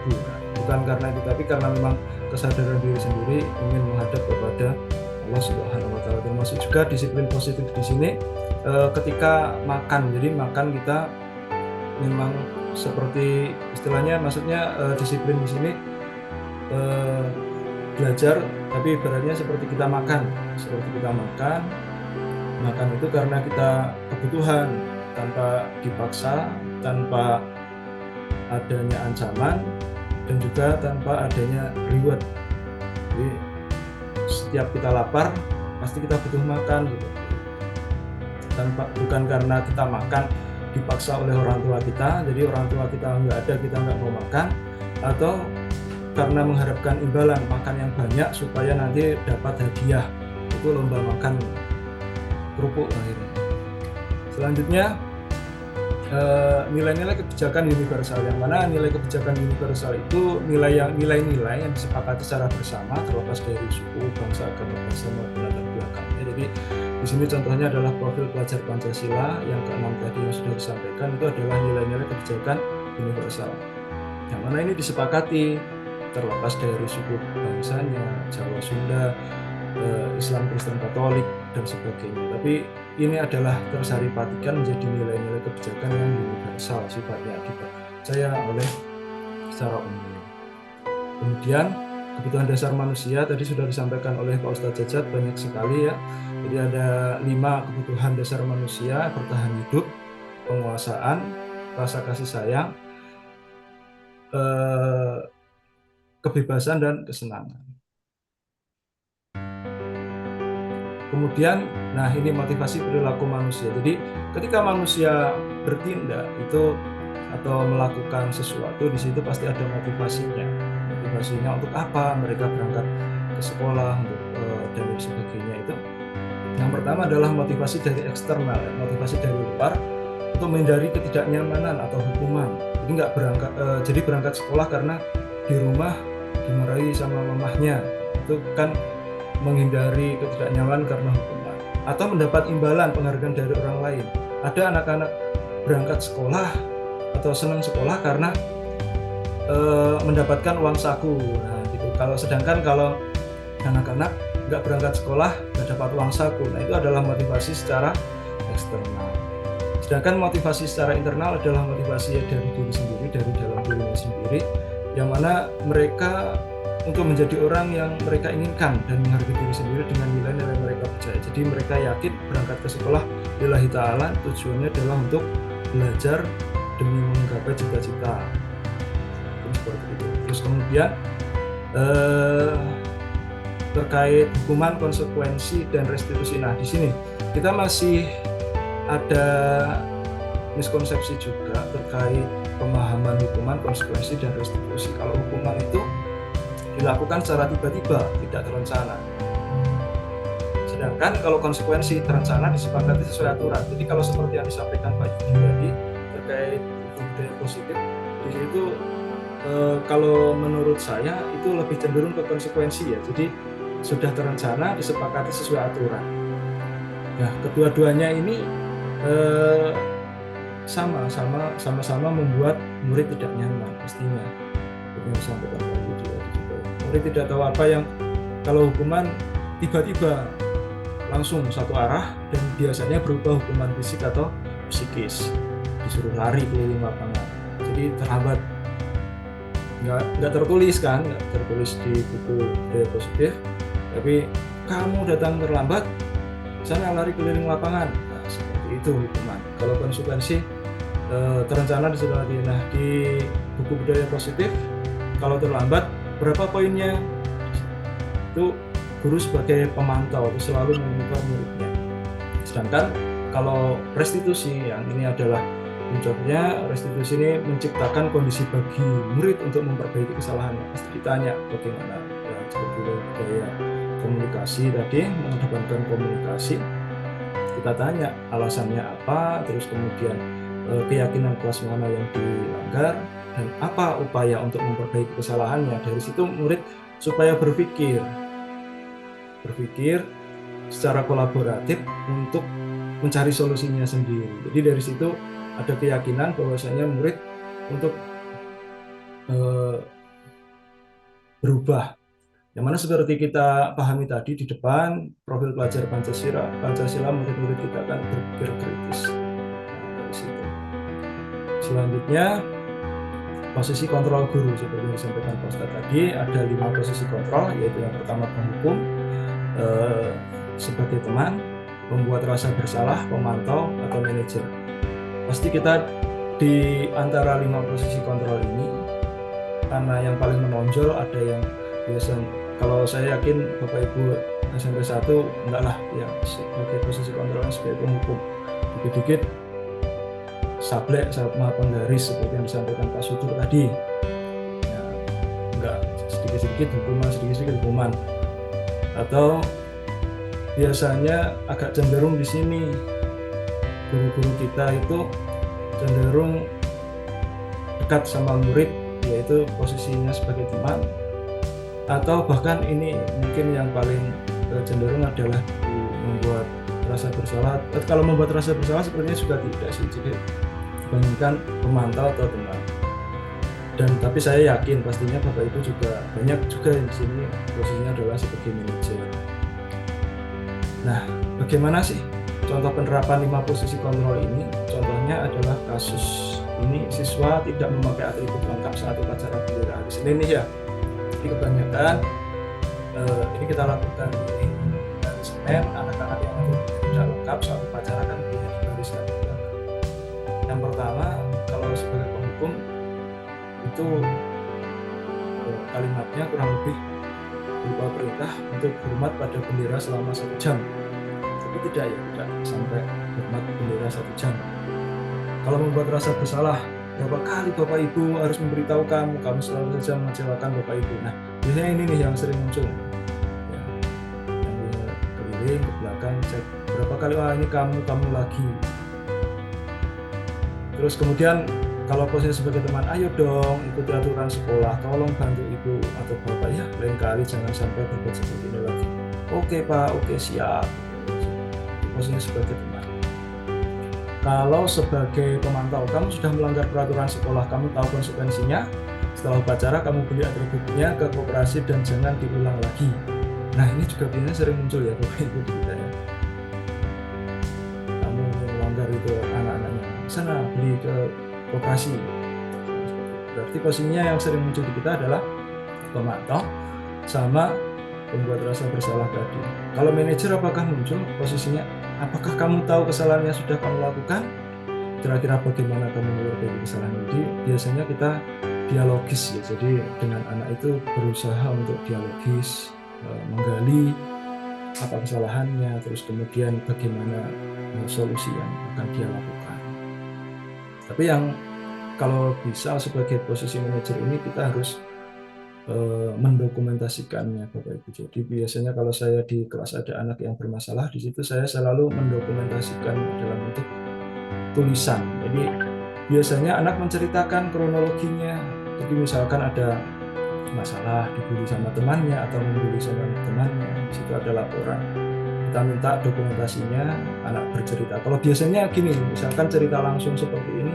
Bukan karena itu, tapi karena memang kesadaran diri sendiri ingin menghadap kepada Allah Subhanahu wa Ta'ala. Termasuk juga disiplin positif di sini ketika makan. Jadi makan kita memang seperti istilahnya, maksudnya disiplin di sini belajar, tapi ibaratnya seperti kita makan. Makan itu karena kita kebutuhan, tanpa dipaksa, tanpa adanya ancaman, dan juga tanpa adanya reward. Jadi setiap kita lapar pasti kita butuh makan gitu. Bukan karena kita makan dipaksa oleh orang tua kita, jadi orang tua kita nggak ada, kita nggak mau makan, atau karena mengharapkan imbalan makan yang banyak supaya nanti dapat hadiah, itu lomba makan kerupuk akhirnya. Selanjutnya nilai-nilai kebijakan universal, yang mana nilai kebijakan universal itu nilai-nilai yang disepakati secara bersama terlepas dari suku, bangsa, agama, maupun latar belakangnya. Jadi di sini contohnya adalah profil pelajar Pancasila yang ke-6 tadi yang sudah disampaikan, itu adalah nilai-nilai kebijakan universal, yang mana ini disepakati terlepas dari suku bangsanya, Jawa, Sunda, Islam, Kristen, Katolik, dan sebagainya. Tapi ini adalah tersaripatikan menjadi nilai-nilai kebijakan yang universal sifatnya, dipercaya oleh secara umum. Kemudian kebutuhan dasar manusia tadi sudah disampaikan oleh Pak Ustadz Jajat banyak sekali ya. Jadi ada 5 kebutuhan dasar manusia: bertahan hidup, penguasaan, rasa kasih sayang, kebebasan, dan kesenangan. Kemudian, nah ini motivasi perilaku manusia. Jadi ketika manusia bertindak itu atau melakukan sesuatu, di situ pasti ada motivasinya. Motivasinya untuk apa? Mereka berangkat ke sekolah dan sebagainya. Itu yang pertama adalah motivasi dari eksternal, motivasi dari luar untuk menghindari ketidaknyamanan atau hukuman. Jadi nggak berangkat, jadi berangkat sekolah karena di rumah dimarahi sama mamahnya. Itu kan menghindari ketidaknyamanan karena hukuman, atau mendapat imbalan penghargaan dari orang lain. Ada anak-anak berangkat sekolah atau senang sekolah karena mendapatkan uang saku. Nah, gitu. Sedangkan kalau anak-anak nggak berangkat sekolah nggak dapat uang saku, nah itu adalah motivasi secara eksternal. Sedangkan motivasi secara internal adalah motivasi dari diri sendiri, dari dalam dirinya sendiri, yang mana mereka untuk menjadi orang yang mereka inginkan dan menghargai diri sendiri dengan nilai-nilai mereka percaya. Jadi mereka yakin berangkat ke sekolah lillahi ta'ala, tujuannya adalah untuk belajar demi menggapai cita-cita. Seperti itu. Terus kemudian terkait hukuman, konsekuensi, dan restitusi. Nah di sini kita masih ada miskonsepsi juga terkait pemahaman hukuman, konsekuensi, dan restitusi. Kalau hukuman itu dilakukan secara tiba-tiba, tidak terencana. Sedangkan kalau konsekuensi terencana disepakati sesuai aturan. Jadi kalau seperti yang disampaikan Pak Yudi tadi terkait hukum budaya positif, di situ kalau menurut saya itu lebih cenderung ke konsekuensi ya. Jadi sudah terencana, disepakati sesuai aturan. Nah, kedua-duanya ini sama-sama membuat murid tidak nyaman pastinya. Yang disampaikan Pak Yudi juga. Murid tidak tahu apa yang, kalau hukuman tiba-tiba langsung satu arah dan biasanya berupa hukuman fisik atau psikis, disuruh lari keliling lapangan. Jadi terhambat, nggak tertulis kan, nggak tertulis di buku budaya positif, tapi kamu datang terlambat, sana lari keliling lapangan. Nah, seperti itu hukuman. Kalau konsekuensi terencana disepakati. Nah, di buku budaya positif, kalau terlambat berapa poinnya? Itu guru sebagai pemantau itu selalu memonitor muridnya. Sedangkan kalau restitusi, yang ini adalah contohnya, restitusi ini menciptakan kondisi bagi murid untuk memperbaiki kesalahannya. Pasti ditanya bagaimana ya, seperti budaya komunikasi tadi, mengedepankan komunikasi. Kita tanya alasannya apa, terus kemudian keyakinan kelas mana yang dilanggar, dan apa upaya untuk memperbaiki kesalahannya. Dari situ murid supaya berpikir secara kolaboratif untuk mencari solusinya sendiri. Jadi dari situ ada keyakinan bahwasanya murid untuk berubah. Yang mana seperti kita pahami tadi di depan, profil pelajar Pancasila murid-murid kita akan berpikir kritis. Nah, dari situ. Selanjutnya, posisi kontrol guru seperti yang disampaikan Pak Ustadz tadi, ada 5 posisi kontrol, yaitu yang pertama penghukum, sebagai teman, membuat rasa bersalah, pemantau, atau manajer. Pasti kita di antara 5 posisi kontrol ini, karena yang paling menonjol ada yang biasanya, kalau saya yakin Bapak Ibu SMP 1 enggak lah yang sebagai posisi kontrolnya sebagai penghukum, dikit-dikit sablek sama penggaris seperti yang disampaikan Pak Sudur tadi ya, enggak sedikit-sedikit hukuman, atau biasanya agak cenderung di sini guru-guru kita itu cenderung dekat sama murid, yaitu posisinya sebagai teman, atau bahkan ini mungkin yang paling cenderung adalah membuat rasa bersalah. Kalau membuat rasa bersalah sepertinya juga tidak sih, jadi kebanyakan pemantau atau teman. Dan tapi saya yakin pastinya Bapak Ibu juga banyak juga di sini posisinya adalah sebagai manajer. Nah, bagaimana sih contoh penerapan 5 posisi kontrol ini? Contohnya adalah kasus ini, siswa tidak memakai atribut lengkap saat upacara bendera hari Senin nih ya. Jadi kebanyakan ini kita lakukan ini hari Senin, anak-anak yang tidak lengkap saat upacara kan harus ada. Yang pertama, kalau sebagai penghukum itu kalimatnya kurang lebih berupa perintah untuk hormat pada bendera selama 1 jam. Tapi tidak sampai hormat bendera 1 jam. Kalau membuat rasa bersalah, berapa kali Bapak Ibu harus memberitahu kamu selalu saja mengecewakan Bapak Ibu. Nah, biasanya ini nih yang sering muncul. Ya, yang keliling ke belakang cek berapa kali, ini kamu lagi. Terus kemudian kalau posisinya sebagai teman, ayo dong ikuti aturan sekolah, tolong bantu ibu atau bapak ya, lain kali jangan sampai berbuat seperti ini lagi. Oke Pak, oke siap. Posisinya sebagai teman. Kalau sebagai pemantau, kamu sudah melanggar peraturan sekolah, kamu tahu konsekuensinya. Setelah upacara, kamu beli atributnya ke koperasi dan jangan diulang lagi. Nah, ini juga biasanya sering muncul ya Bapak Ibu di kita ya. Kamu melanggar itu anak-anaknya, sana beli ke koperasi. Berarti posisinya yang sering muncul di kita adalah pemantau sama pembuat rasa bersalah tadi. Kalau manajer apakah muncul posisinya? Apakah kamu tahu kesalahan yang sudah kamu lakukan? Kira-kira bagaimana kamu memperbaiki kesalahan ini? Biasanya kita dialogis ya, jadi dengan anak itu berusaha untuk dialogis, menggali apa kesalahannya, terus kemudian bagaimana solusi yang akan dia lakukan. Tapi yang kalau bisa sebagai posisi manajer ini kita harus mendokumentasikannya Bapak Ibu. Jadi biasanya kalau saya di kelas ada anak yang bermasalah, di situ saya selalu mendokumentasikan dalam bentuk tulisan. Jadi biasanya anak menceritakan kronologinya. Jadi misalkan ada masalah dibully sama temannya atau membuli sama temannya, di situ ada laporan. Kita minta dokumentasinya, anak bercerita. Kalau biasanya gini, misalkan cerita langsung seperti ini,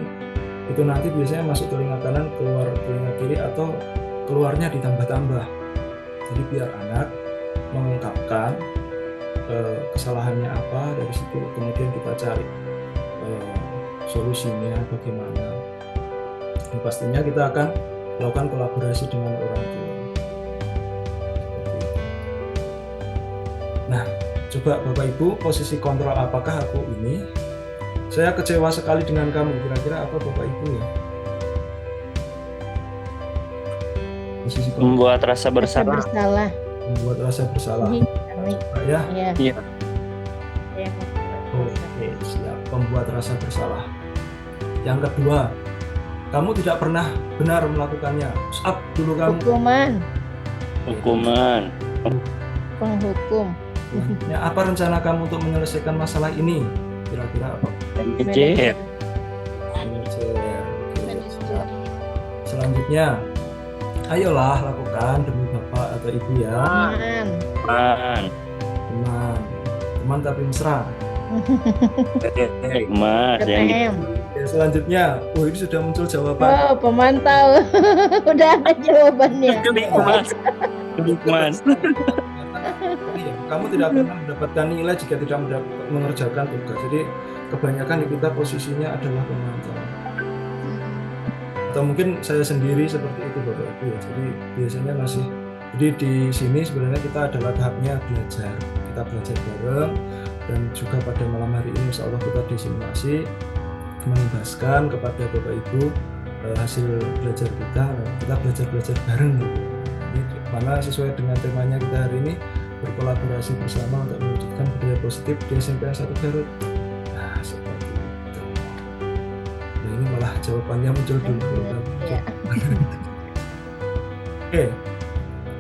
itu nanti biasanya masuk telinga kanan, keluar telinga kiri, atau keluarnya ditambah-tambah. Jadi biar anak mengungkapkan kesalahannya apa, dari situ kemudian kita cari solusinya bagaimana. Dan pastinya kita akan melakukan kolaborasi dengan orang tua. Nah, coba Bapak Ibu posisi kontrol, apakah aku ini? Saya kecewa sekali dengan kamu. Kira-kira apa Bapak Ibu ya? Posisi kontrol. Membuat rasa bersalah. Membuat rasa bersalah. Ya? Iya. Oke, siap. Membuat rasa bersalah. Yang kedua, kamu tidak pernah benar melakukannya. Up dulu kamu. Hukuman. Penghukum. Ya, apa rencana kamu untuk menyelesaikan masalah ini? Kira-kira apa? Manajer. Selanjutnya, ayolah lakukan demi bapak atau ibu ya. Teman tapi mesra. Mas, yang selanjutnya, ini sudah muncul jawaban. Oh, pemantau. Udah ada jawabannya. Mas. Kamu tidak pernah mendapatkan nilai jika tidak mengerjakan tugas. Jadi kebanyakan kita posisinya adalah pemantau. Atau mungkin saya sendiri seperti itu Bapak Ibu ya. Jadi biasanya jadi di sini sebenarnya kita adalah tahapnya belajar. Kita belajar bareng, dan juga pada malam hari ini insya Allah kita disimulasi mengimbaskan kepada Bapak Ibu hasil belajar kita belajar bareng gitu. Jadi mana sesuai dengan temanya kita hari ini, berkolaborasi bersama untuk mewujudkan budaya positif di SMP 1 Garut. Nah, seperti itu. Nah, ini malah jawabannya muncul dulu. Oke.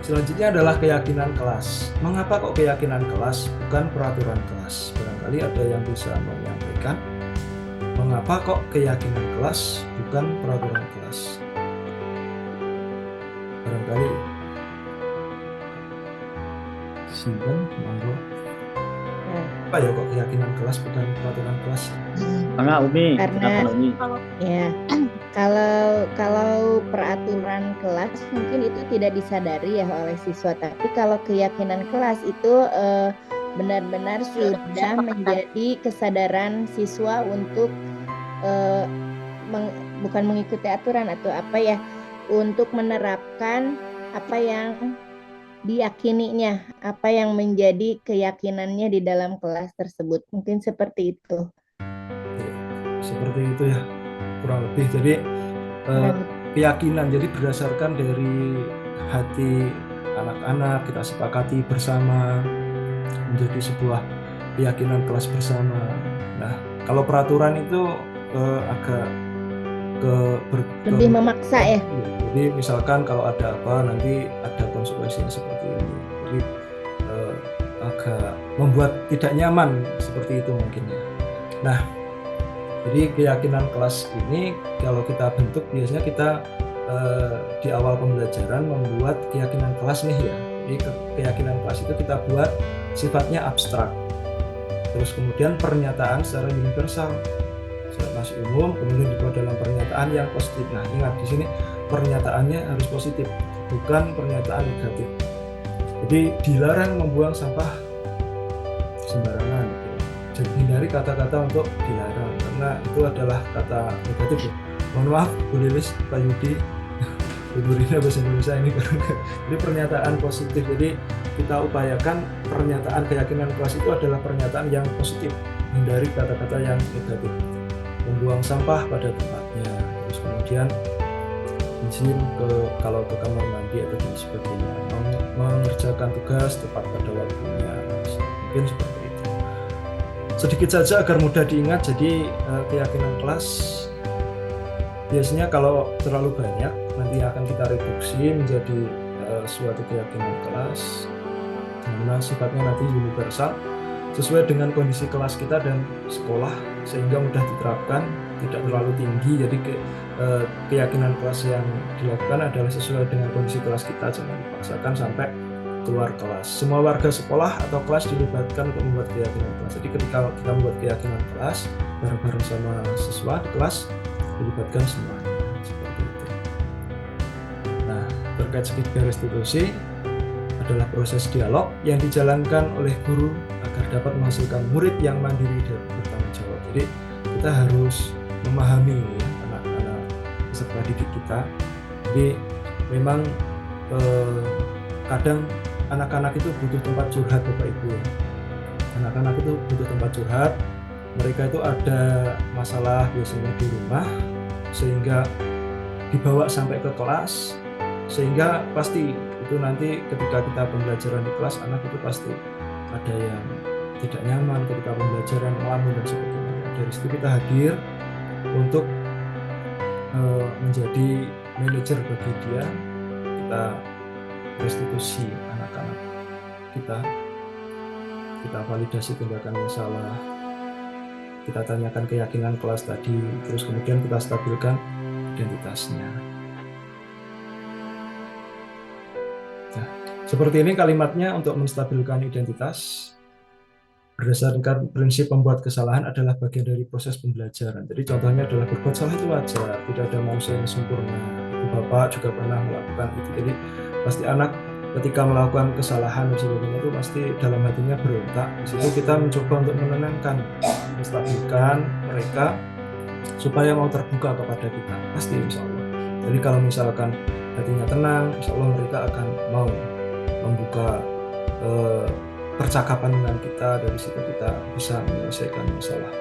Selanjutnya adalah keyakinan kelas. Mengapa kok keyakinan kelas, bukan peraturan kelas? Barangkali ada yang bisa menyampaikan. Mengapa kok keyakinan kelas, bukan peraturan kelas? Barangkali simpen, monggo. Apa ya kok keyakinan kelas bukan peraturan kelas? Enggak, Umi. Karena ya, kalau peraturan kelas mungkin itu tidak disadari ya oleh siswa, tapi kalau keyakinan kelas itu benar-benar sudah menjadi kesadaran siswa untuk bukan mengikuti aturan atau apa ya, untuk menerapkan apa yang diyakininya, apa yang menjadi keyakinannya di dalam kelas tersebut. Mungkin seperti itu. Seperti itu ya, kurang lebih. Jadi keyakinan jadi berdasarkan dari hati anak-anak, kita sepakati bersama menjadi sebuah keyakinan kelas bersama. Nah, kalau peraturan itu agak lebih memaksa ya. Jadi misalkan kalau ada apa nanti ada konsekuensinya seperti ini. Jadi agak membuat tidak nyaman seperti itu mungkin ya. Nah, jadi keyakinan kelas ini kalau kita bentuk biasanya kita di awal pembelajaran membuat keyakinan kelas nih ya. Jadi keyakinan kelas itu kita buat sifatnya abstrak. Terus kemudian pernyataan secara universal, masih umum, kemudian dibuat dalam pernyataan yang positif. Nah, ingat di sini pernyataannya harus positif, bukan pernyataan negatif. Jadi dilarang membuang sampah sembarangan. Jadi hindari kata-kata untuk dilarang karena itu adalah kata negatif. Mohon maaf, Bu Lilis, Pak Yudi, Ibu Rina bahasa Indonesia ini. Jadi pernyataan positif. Jadi kita upayakan pernyataan keyakinan kelas itu adalah pernyataan yang positif. Hindari kata-kata yang negatif. Membuang sampah pada tempatnya, terus kemudian izin kalau ke kamar mandi atau dan sebagainya, mengerjakan tugas tepat pada waktunya. mungkin seperti itu. Sedikit saja agar mudah diingat. Jadi keyakinan kelas biasanya kalau terlalu banyak nanti akan kita reduksi menjadi suatu keyakinan kelas dimana sifatnya nanti universal sesuai dengan kondisi kelas kita dan sekolah, sehingga mudah diterapkan, tidak terlalu tinggi. Jadi keyakinan kelas yang dilakukan adalah sesuai dengan kondisi kelas kita, jangan dipaksakan sampai keluar kelas. Semua warga sekolah atau kelas dilibatkan untuk membuat keyakinan kelas. Jadi ketika kita membuat keyakinan kelas bareng-bareng sama siswa di kelas, dilibatkan semuanya seperti itu. Nah, terkait segi restitusi adalah proses dialog yang dijalankan oleh guru agar dapat menghasilkan murid yang mandiri dan bertanggung jawab. Jadi kita harus memahami ya, anak-anak peserta didik kita. Jadi memang kadang anak-anak itu butuh tempat curhat, Bapak Ibu ya. Anak-anak itu butuh tempat curhat. Mereka itu ada masalah biasanya di rumah, sehingga dibawa sampai ke kelas, sehingga pasti itu nanti ketika kita pembelajaran di kelas, anak itu pasti ada yang tidak nyaman ketika pembelajaran ngelamun dan sebagainya. Dari situ kita hadir untuk menjadi manajer bagi dia. Kita restitusi anak-anak kita validasi tindakan yang salah, kita tanyakan keyakinan kelas tadi, terus kemudian kita stabilkan identitasnya. Nah, seperti ini kalimatnya untuk menstabilkan identitas. Berdasarkan prinsip pembuat kesalahan adalah bagian dari proses pembelajaran. Jadi contohnya adalah berbuat salah itu wajar, tidak ada manusia yang sempurna. Ibu bapak juga pernah melakukan itu. Jadi pasti anak ketika melakukan kesalahan dan sebagainya itu pasti dalam hatinya berontak. Di situ kita mencoba untuk menenangkan, menstabilkan mereka supaya mau terbuka kepada kita. Pasti insya Allah. Jadi kalau misalkan hatinya tenang, insya Allah mereka akan mau membuka percakapan dengan kita. Dari situ kita bisa menyelesaikan masalah.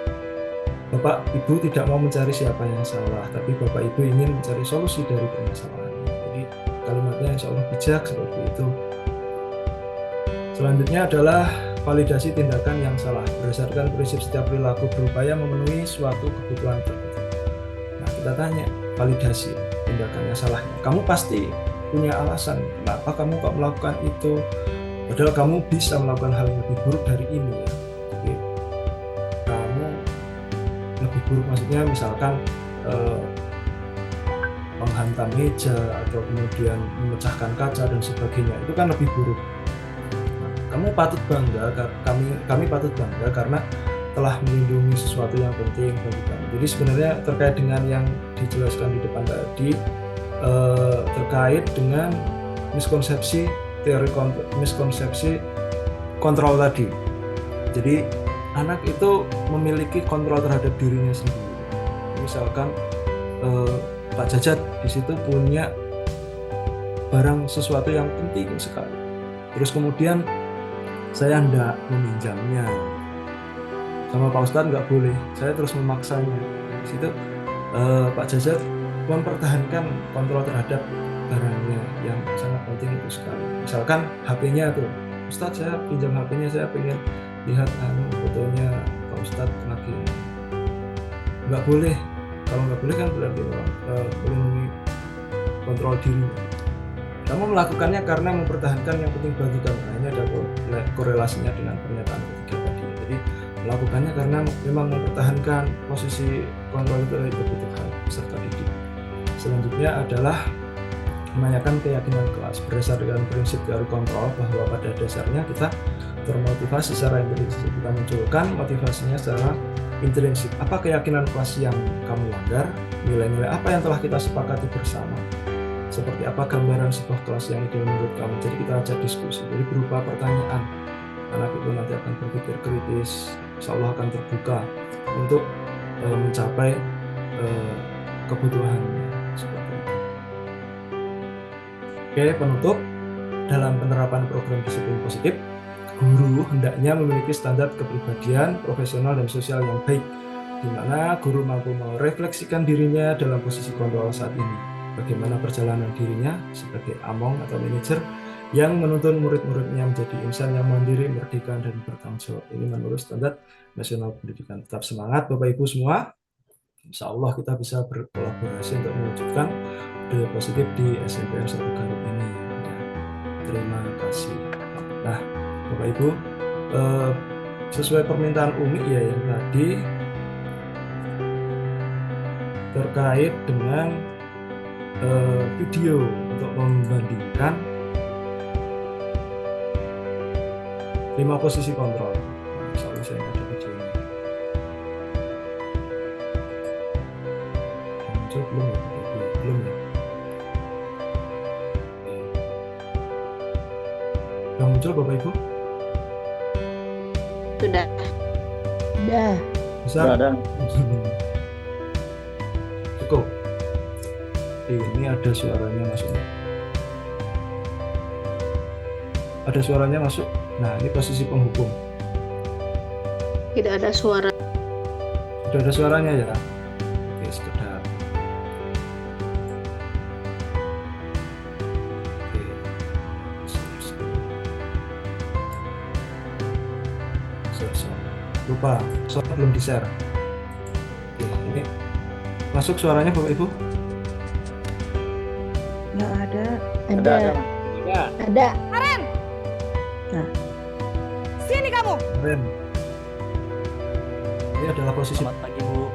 Bapak Ibu tidak mau mencari siapa yang salah, tapi Bapak Ibu ingin mencari solusi dari permasalahan. Jadi kalimatnya insya Allah bijak seperti itu. Selanjutnya adalah validasi tindakan yang salah. Berdasarkan prinsip setiap perilaku berupaya memenuhi suatu kebutuhan tertentu. Nah, kita tanya validasi tindakan yang salahnya. Kamu pasti punya alasan kenapa kamu kok melakukan itu. Padahal kamu bisa melakukan hal yang lebih buruk dari ini ya. Jadi kamu lebih buruk maksudnya misalkan menghantam meja atau kemudian memecahkan kaca dan sebagainya, itu kan lebih buruk. Nah, kamu patut bangga, kami patut bangga karena telah melindungi sesuatu yang penting bagi kami. Jadi sebenarnya terkait dengan yang dijelaskan di depan tadi, terkait dengan miskonsepsi kontrol tadi. Jadi anak itu memiliki kontrol terhadap dirinya sendiri. Misalkan Pak Jajat di situ punya barang sesuatu yang penting sekali. Terus kemudian saya hendak meminjamnya. Sama Pak Ustadz nggak boleh. Saya terus memaksanya. Di situ Pak Jajat mempertahankan kontrol terhadap barangnya yang sangat penting itu sekali. Misalkan HP-nya tuh, Ustadz saya pinjam HP-nya, saya pengen lihat fotonya Pak Ustadz lagi. Nggak boleh. Kalau nggak boleh kan berarti melindungi kontrol diri. Kamu melakukannya karena mempertahankan yang penting bagi kamu. Nah, ini ada korelasinya dengan pernyataan ketiga tadi. Jadi melakukannya karena memang mempertahankan posisi kontrol itu dari kebutuhan peserta didik. Selanjutnya adalah menanyakan keyakinan kelas. Berdasarkan prinsip teori kontrol bahwa pada dasarnya kita termotivasi secara intrinsik. Kita munculkan motivasinya secara intrinsik. Apa keyakinan kelas yang kamu langgar? Nilai-nilai apa yang telah kita sepakati bersama? Seperti apa gambaran sebuah kelas yang ideal menurut kamu? Jadi kita ajak diskusi. Jadi berupa pertanyaan. Anak itu nanti akan berpikir kritis, insya Allah akan terbuka untuk mencapai kebutuhannya. Seperti itu. Oke, penutup. Dalam penerapan program disiplin positif, guru hendaknya memiliki standar kepribadian, profesional, dan sosial yang baik, di mana guru mampu merefleksikan dirinya dalam posisi kontrol saat ini. Bagaimana perjalanan dirinya sebagai among atau manajer yang menuntun murid-muridnya menjadi insan yang mandiri, merdeka, dan bertanggung jawab. Ini menurut standar nasional pendidikan. Tetap semangat Bapak Ibu semua. Insya Allah kita bisa berkolaborasi untuk mewujudkan budaya positif di SMPN 1 Garut ini. Ya, terima kasih. Nah, Bapak Ibu, sesuai permintaan Umi ya yang tadi terkait dengan video untuk membandingkan 5 posisi kontrol. Insya Allah saya ada videonya. Muncul belum ya? Belum ya? Yang muncul Bapak Ibu? Sudah. Sudah. Bisa? Ada. Cukup. Ini ada suaranya masuk. Ada suaranya masuk. Nah, ini posisi penghukum. Tidak ada suara. Sudah ada suaranya ya? Oke, sekedar. Oke. Lupa, suara belum di-share. Oke, ini masuk suaranya Bapak Ibu? Nggak ada. Ada. Ada. Karen, Nah, sini kamu. Keren. Ini adalah posisi. Selamat pagi Bu.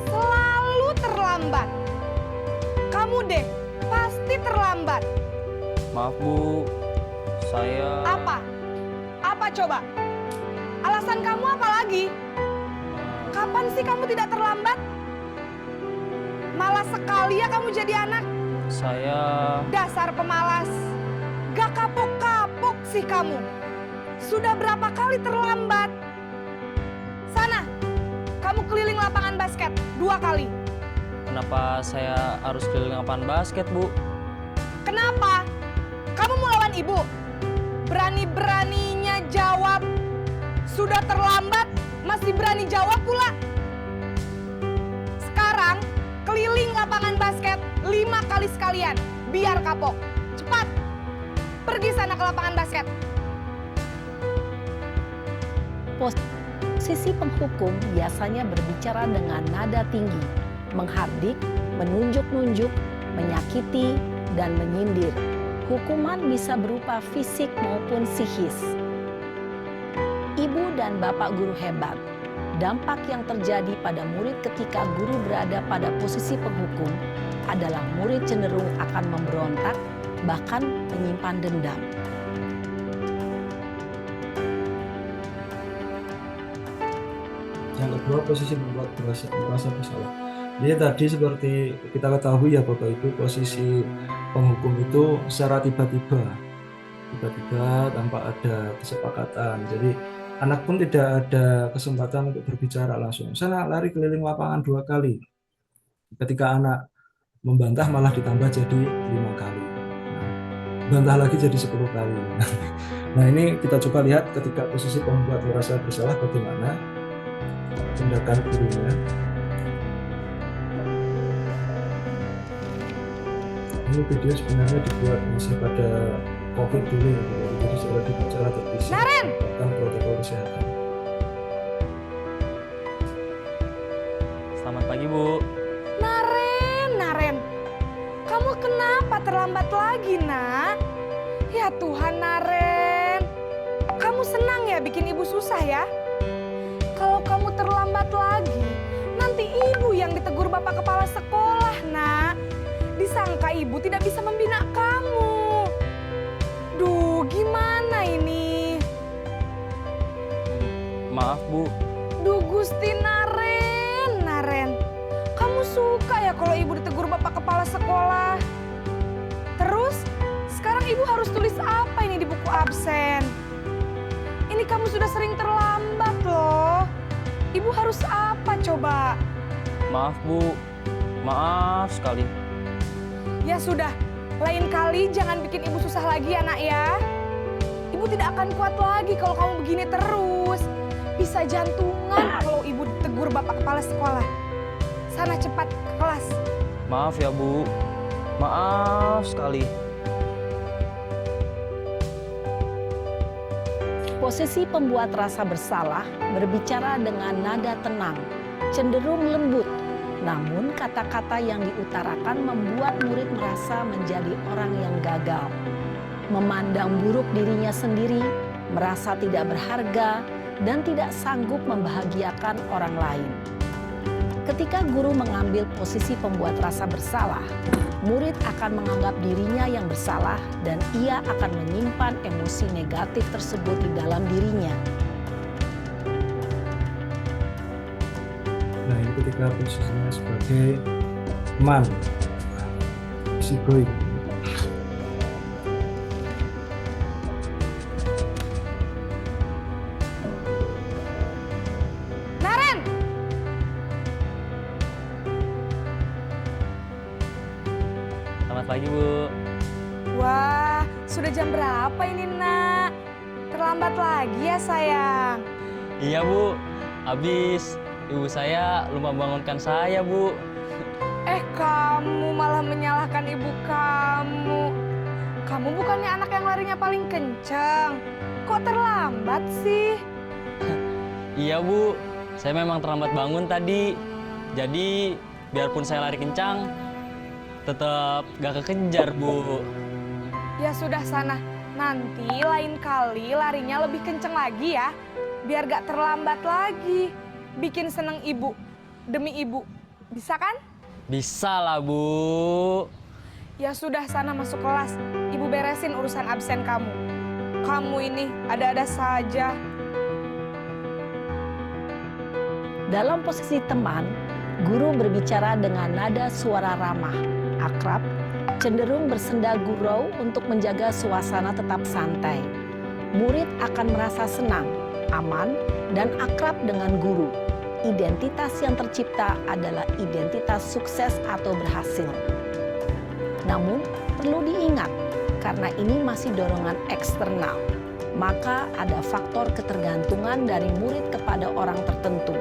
Selalu terlambat. Kamu deh, pasti terlambat. Maaf Bu, saya Apa? Apa coba? Alasan kamu apa lagi? Kapan sih kamu tidak terlambat? Malas sekali ya kamu jadi anak. saya Dasar pemalas. Gak kapok-kapok sih kamu. Sudah berapa kali terlambat? Sana, kamu keliling lapangan basket 2 kali. kenapa saya harus keliling lapangan basket Bu? Kenapa? Kamu mau lawan ibu? Berani-beraninya jawab. Sudah terlambat, masih berani jawab pula. Sekarang, keliling lapangan basket 5 kali sekalian. Biar kapok. Cepat. Pergi sana ke lapangan basket. Posisi penghukum biasanya berbicara dengan nada tinggi, menghardik, menunjuk-nunjuk, menyakiti, dan menyindir. Hukuman bisa berupa fisik maupun psikis. Ibu dan bapak guru hebat. Dampak yang terjadi pada murid ketika guru berada pada posisi penghukum adalah murid cenderung akan memberontak, bahkan menyimpan dendam. Yang kedua, posisi membuat merasa bersalah. Jadi tadi seperti kita ketahui ya Bapak Ibu, posisi penghukum itu secara tiba-tiba tanpa ada kesepakatan. Jadi anak pun tidak ada kesempatan untuk berbicara langsung. Sana lari keliling lapangan 2 kali. Ketika anak membantah malah ditambah jadi 5 kali. Bantah lagi jadi 10 kali. Nah ini kita coba lihat ketika posisi pembuat merasa bersalah bagaimana tindakan gurunya. Ini video sebenarnya dibuat masih pada COVID dulu ya, jadi sudah dibicara terpisah tentang protokol kesehatan. Selamat pagi Bu. Naren, kamu kenapa terlambat lagi, nak? Ya Tuhan, Naren. Kamu senang ya bikin ibu susah ya? Kalau kamu terlambat lagi, nanti ibu yang ditegur bapak kepala sekolah, nak. Disangka ibu tidak bisa membina kamu. Duh, gimana ini? Maaf Bu. Duh Gusti, Naren. Kamu suka ya kalau ibu ditegur bapak kepala sekolah? Terus, sekarang ibu harus tulis apa ini di buku absen? Ini kamu sudah sering terlambat loh. Ibu harus apa coba? Maaf Bu. Maaf sekali. Ya sudah, lain kali jangan bikin ibu susah lagi ya nak ya. Ibu tidak akan kuat lagi kalau kamu begini terus. Bisa jantungan kalau ibu ditegur bapak kepala sekolah. Sana cepat ke kelas. Maaf ya Bu. Maaf sekali. Posisi pembuat rasa bersalah berbicara dengan nada tenang, cenderung lembut. Namun kata-kata yang diutarakan membuat murid merasa menjadi orang yang gagal. Memandang buruk dirinya sendiri, merasa tidak berharga, dan tidak sanggup membahagiakan orang lain. Ketika guru mengambil posisi pembuat rasa bersalah, murid akan menganggap dirinya yang bersalah dan ia akan menyimpan emosi negatif tersebut di dalam dirinya. Nah, ini ketika posisinya sebagai teman, si boy. Naren! Selamat pagi, Bu. Wah, sudah jam berapa ini, Nak? Terlambat lagi ya, sayang? Iya, Bu. Habis ibu saya lupa bangunkan saya, Bu. Kamu malah menyalahkan ibu kamu. Kamu bukannya anak yang larinya paling kencang. Kok terlambat sih? Iya, Bu. Saya memang terlambat bangun tadi. Jadi, biarpun saya lari kencang, tetap gak kekejar, Bu. Ya sudah sana. Nanti lain kali larinya lebih kenceng lagi ya. Biar gak terlambat lagi. Bikin seneng ibu. Demi ibu. Bisa kan? Bisa lah, Bu. Ya sudah sana masuk kelas. Ibu beresin urusan absen kamu. Kamu ini ada-ada saja. Dalam posisi teman, guru berbicara dengan nada suara ramah, akrab, cenderung bersenda gurau untuk menjaga suasana tetap santai. Murid akan merasa senang, aman, dan akrab dengan guru. Identitas yang tercipta adalah identitas sukses atau berhasil. Namun, perlu diingat, karena ini masih dorongan eksternal, maka ada faktor ketergantungan dari murid kepada orang tertentu.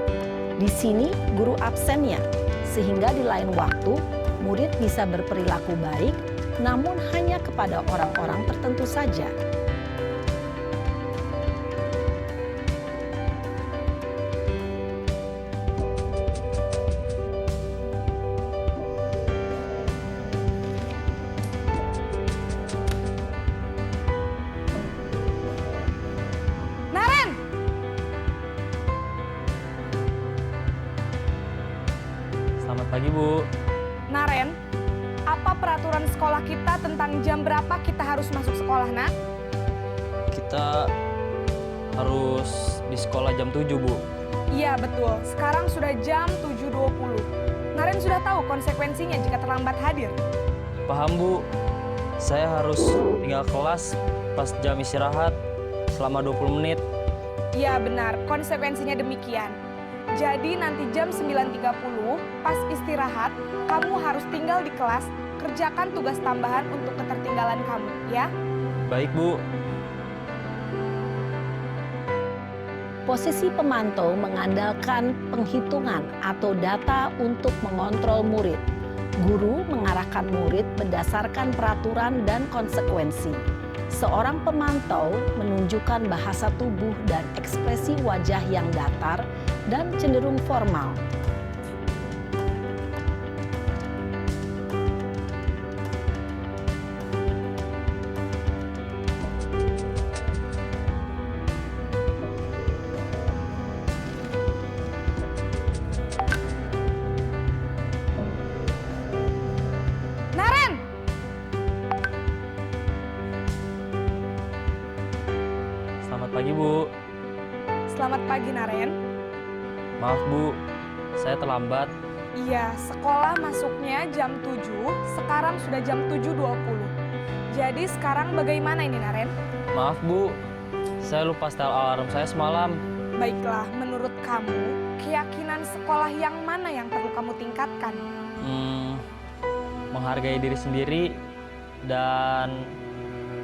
Di sini, guru absennya, sehingga di lain waktu, murid bisa berperilaku baik, namun hanya kepada orang-orang tertentu saja. Selamat pagi, Bu. Naren, apa peraturan sekolah kita tentang jam berapa kita harus masuk sekolah, Nak? Kita harus di sekolah jam 7, Bu. Iya, betul. Sekarang sudah jam 7.20. Naren sudah tahu konsekuensinya jika terlambat hadir. Paham, Bu. Saya harus tinggal kelas pas jam istirahat selama 20 menit. Iya, benar. Konsekuensinya demikian. Jadi nanti jam 9.30 pas istirahat, kamu harus tinggal di kelas, kerjakan tugas tambahan untuk ketertinggalan kamu, ya? Baik, Bu. Posisi pemantau mengandalkan penghitungan atau data untuk mengontrol murid. Guru mengarahkan murid berdasarkan peraturan dan konsekuensi. Seorang pemantau menunjukkan bahasa tubuh dan ekspresi wajah yang datar dan cenderung formal. Naren! Selamat pagi, Bu. Selamat pagi, Naren. Maaf, Bu. Saya terlambat. Iya, sekolah masuknya jam 7, sekarang sudah jam 7.20. Jadi sekarang bagaimana ini, Naren? Maaf, Bu. Saya lupa setel alarm saya semalam. Baiklah, menurut kamu, keyakinan sekolah yang mana yang perlu kamu tingkatkan? Menghargai diri sendiri dan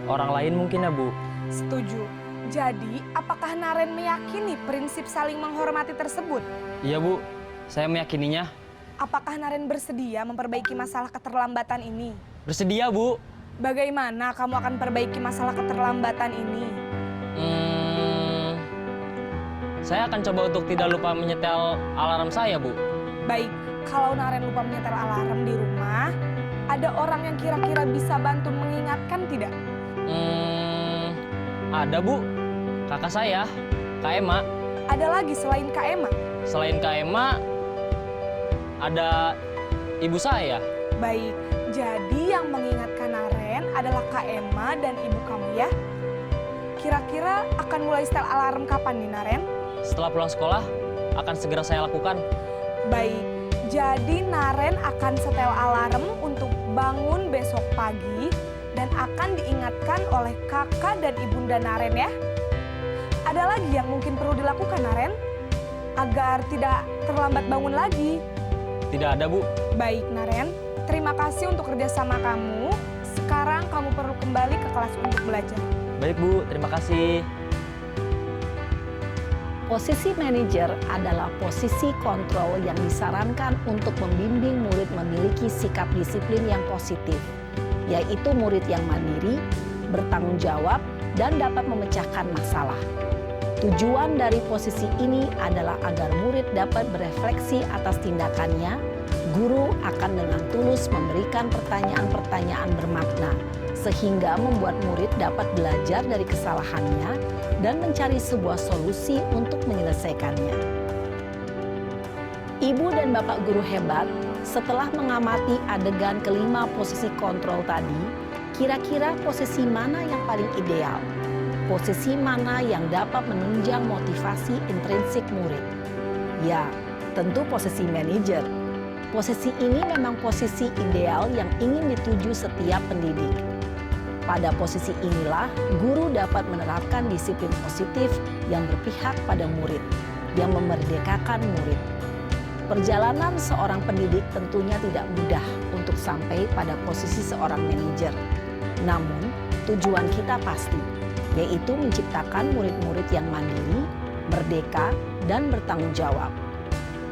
orang lain mungkin ya, Bu. Setuju. Jadi, apakah Naren meyakini prinsip saling menghormati tersebut? Iya, Bu. Saya meyakininya. Apakah Naren bersedia memperbaiki masalah keterlambatan ini? Bersedia, Bu. Bagaimana kamu akan perbaiki masalah keterlambatan ini? Saya akan coba untuk tidak lupa menyetel alarm saya, Bu. Baik, kalau Naren lupa menyetel alarm di rumah, ada orang yang kira-kira bisa bantu mengingatkan tidak? Ada, Bu. Kakak saya, Kak Ema. Ada lagi selain Kak Ema? Selain Kak Ema, ada ibu saya. Baik, jadi yang mengingatkan Naren adalah Kak Ema dan ibu kamu ya? Kira-kira akan mulai setel alarm kapan nih Naren? Setelah pulang sekolah, akan segera saya lakukan. Baik, jadi Naren akan setel alarm untuk bangun besok pagi dan akan diingatkan oleh kakak dan ibunda Naren ya. Ada lagi yang mungkin perlu dilakukan Naren? Agar tidak terlambat bangun lagi. Tidak ada, Bu. Baik Naren, terima kasih untuk kerjasama kamu. Sekarang kamu perlu kembali ke kelas untuk belajar. Baik, Bu. Terima kasih. Posisi manajer adalah posisi kontrol yang disarankan untuk membimbing murid memiliki sikap disiplin yang positif, yaitu murid yang mandiri, bertanggung jawab, dan dapat memecahkan masalah. Tujuan dari posisi ini adalah agar murid dapat berefleksi atas tindakannya. Guru akan dengan tulus memberikan pertanyaan-pertanyaan bermakna, sehingga membuat murid dapat belajar dari kesalahannya dan mencari sebuah solusi untuk menyelesaikannya. Ibu dan Bapak guru hebat, setelah mengamati adegan kelima posisi kontrol tadi, kira-kira posisi mana yang paling ideal? Posisi mana yang dapat menunjang motivasi intrinsik murid? Ya, tentu posisi manajer. Posisi ini memang posisi ideal yang ingin dituju setiap pendidik. Pada posisi inilah, guru dapat menerapkan disiplin positif yang berpihak pada murid, yang memerdekakan murid. Perjalanan seorang pendidik tentunya tidak mudah untuk sampai pada posisi seorang manajer. Namun, tujuan kita pasti, yaitu menciptakan murid-murid yang mandiri, merdeka, dan bertanggung jawab.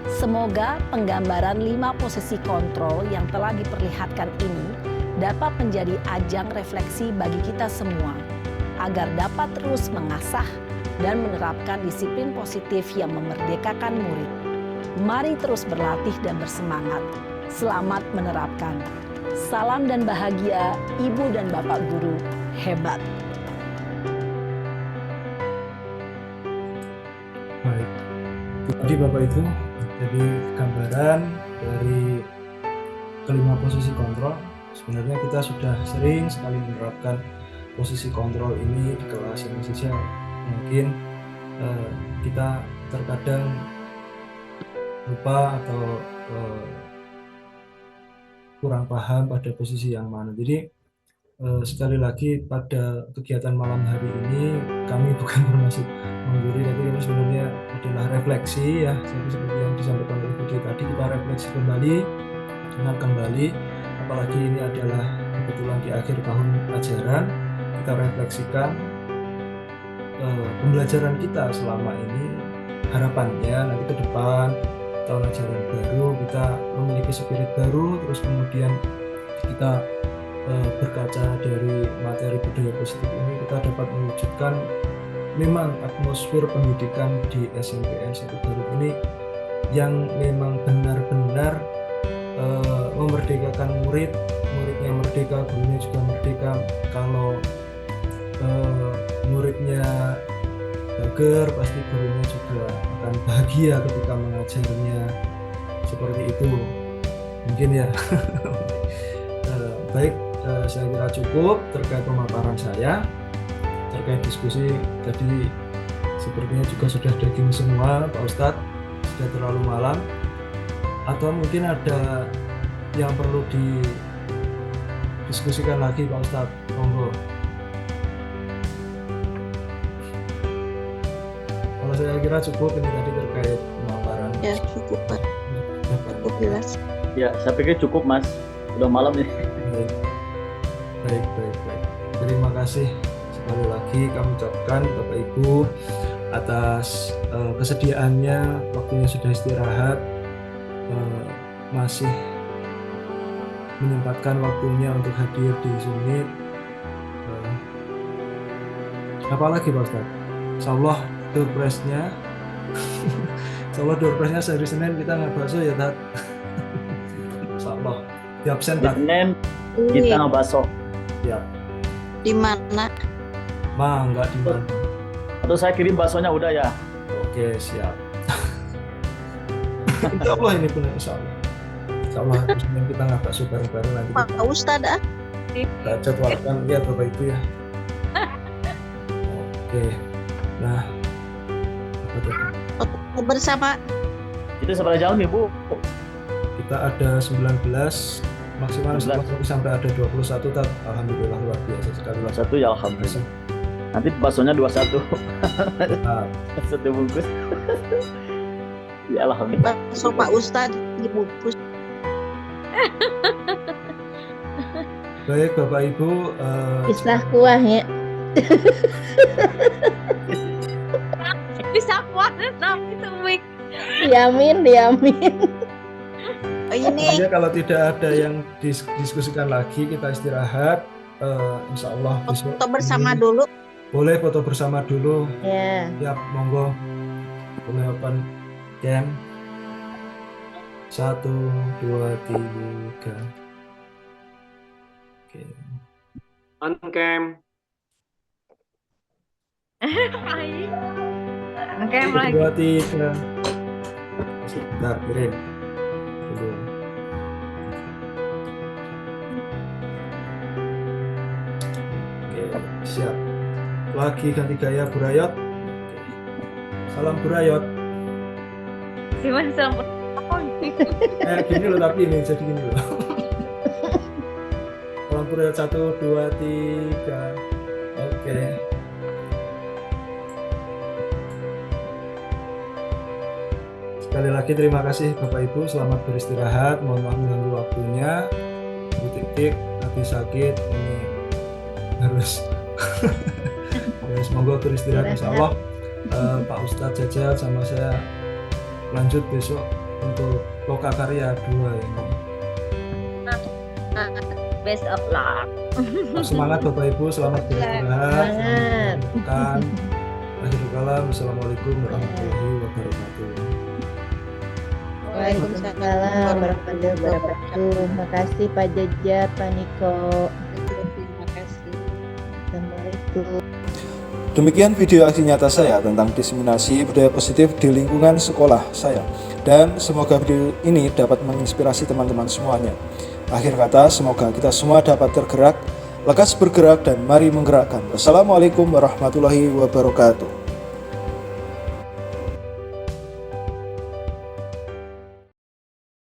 Semoga penggambaran 5 posisi kontrol yang telah diperlihatkan ini dapat menjadi ajang refleksi bagi kita semua, agar dapat terus mengasah dan menerapkan disiplin positif yang memerdekakan murid. Mari terus berlatih dan bersemangat. Selamat menerapkan. Salam dan bahagia, Ibu dan Bapak guru hebat. Baik, tadi Bapak Ibu, jadi gambaran dari kelima posisi kontrol. Sebenarnya kita sudah sering sekali menerapkan posisi kontrol ini di kelas yang saja. Mungkin kita terkadang lupa atau kurang paham pada posisi yang mana. Jadi sekali lagi pada kegiatan malam hari ini kami bukan bermaksud menggurui, tapi ini sebenarnya adalah refleksi ya. Seperti yang disampaikan oleh Budi tadi, kita refleksi kembali, ingat kembali. Apalagi ini adalah kebetulan di akhir tahun ajaran, kita refleksikan pembelajaran kita selama ini, harapannya nanti ke depan tahun ajaran baru kita memiliki spirit baru, terus kemudian kita berkaca dari materi budaya positif ini kita dapat mewujudkan memang atmosfer pendidikan di SMPN 1 Garut ini yang memang benar-benar memerdekakan murid, muridnya merdeka, gurunya juga merdeka. Kalau muridnya bager, pasti gurunya juga akan bahagia ketika mengajarnya. Seperti itu mungkin ya. Baik, saya kira cukup terkait pemaparan saya, terkait diskusi tadi. Sepertinya juga sudah daging semua Pak Ustadz, sudah terlalu malam. Atau mungkin ada yang perlu didiskusikan lagi Pak Ustadz, monggo. Kalau saya kira cukup ini tadi terkait pemaparan. Ya cukup Pak, cukup jelas. Ya, saya pikir cukup Mas, udah malam nih. Baik. Terima kasih sekali lagi kami ucapkan Bapak Ibu atas kesediaannya, waktunya sudah istirahat. Masih menyempatkan waktunya untuk hadir di sini. Apalagi Pak Ustadz, insya Allah door prize-nya Insya Allah door prize-nya hari Senin kita nggak bakso ya Tat. Insya Allah di absen Tat. Senin kita nggak bakso. Ya. Di mana? Enggak di mana. Atau saya kirim baksonya udah ya. Oke, siap. Insya Allah ini benar, insya Allah. Insya Allah Senin kita nggak bakso bareng-bareng nanti. Pak Ustadz ah. Kita jadwalkan ya Bapak Ibu ya. Oke. Nah, Foto bersama. Itu seberapa jauh nih Bu? Kita ada 19, maksimal sampai ada 21 Tat. Alhamdulillah luar biasa sekali. 21 ya alhamdulillah. Nanti baksonya 21. Satu bungkus. Ya alhamdulillah. Bakso Pak Ustadz dibungkus. Baik Bapak Ibu, Pisah kuah ya. Bisa kuat tapi itu week. Diamin. Ini kalau tidak ada yang diskusikan lagi, kita istirahat. Insya Allah besok. Foto bersama dulu. Boleh foto bersama dulu. Ya. Ya, monggo. Boleh open cam. 1, 2, 3. Oke. On cam. Oke, 1, 2, 3. Sebentar, kirim. Dulu. Oke, siap. Lagi ganti gaya Burayot. Salam Burayot. Gimana sama Gini loh, tapi ini jadi gini loh. Salam Burayot 1, 2, 3. Oke. Sekali lagi terima kasih Bapak Ibu, selamat beristirahat. Mohon maaf mengganggu waktunya. Bu Tik nanti sakit, ini harus semoga beristirahat insya Allah. Pak Ustadz Jajat sama saya lanjut besok untuk Loka Karya 2 ini. Best of luck. Semangat Bapak Ibu, selamat beristirahat. Selamat akhirul kalam. Assalamualaikum warahmatullahi wabarakatuh. Waalaikumsalam warahmatullahi wabarakatuh. Makasih Pak Jajat, Pak Niko. Terima kasih. Assalamualaikum. Demikian video aksi nyata saya tentang diseminasi budaya positif di lingkungan sekolah saya. Dan semoga video ini dapat menginspirasi teman-teman semuanya. Akhir kata, semoga kita semua dapat tergerak, lekas bergerak, dan mari menggerakkan. Wassalamualaikum warahmatullahi wabarakatuh.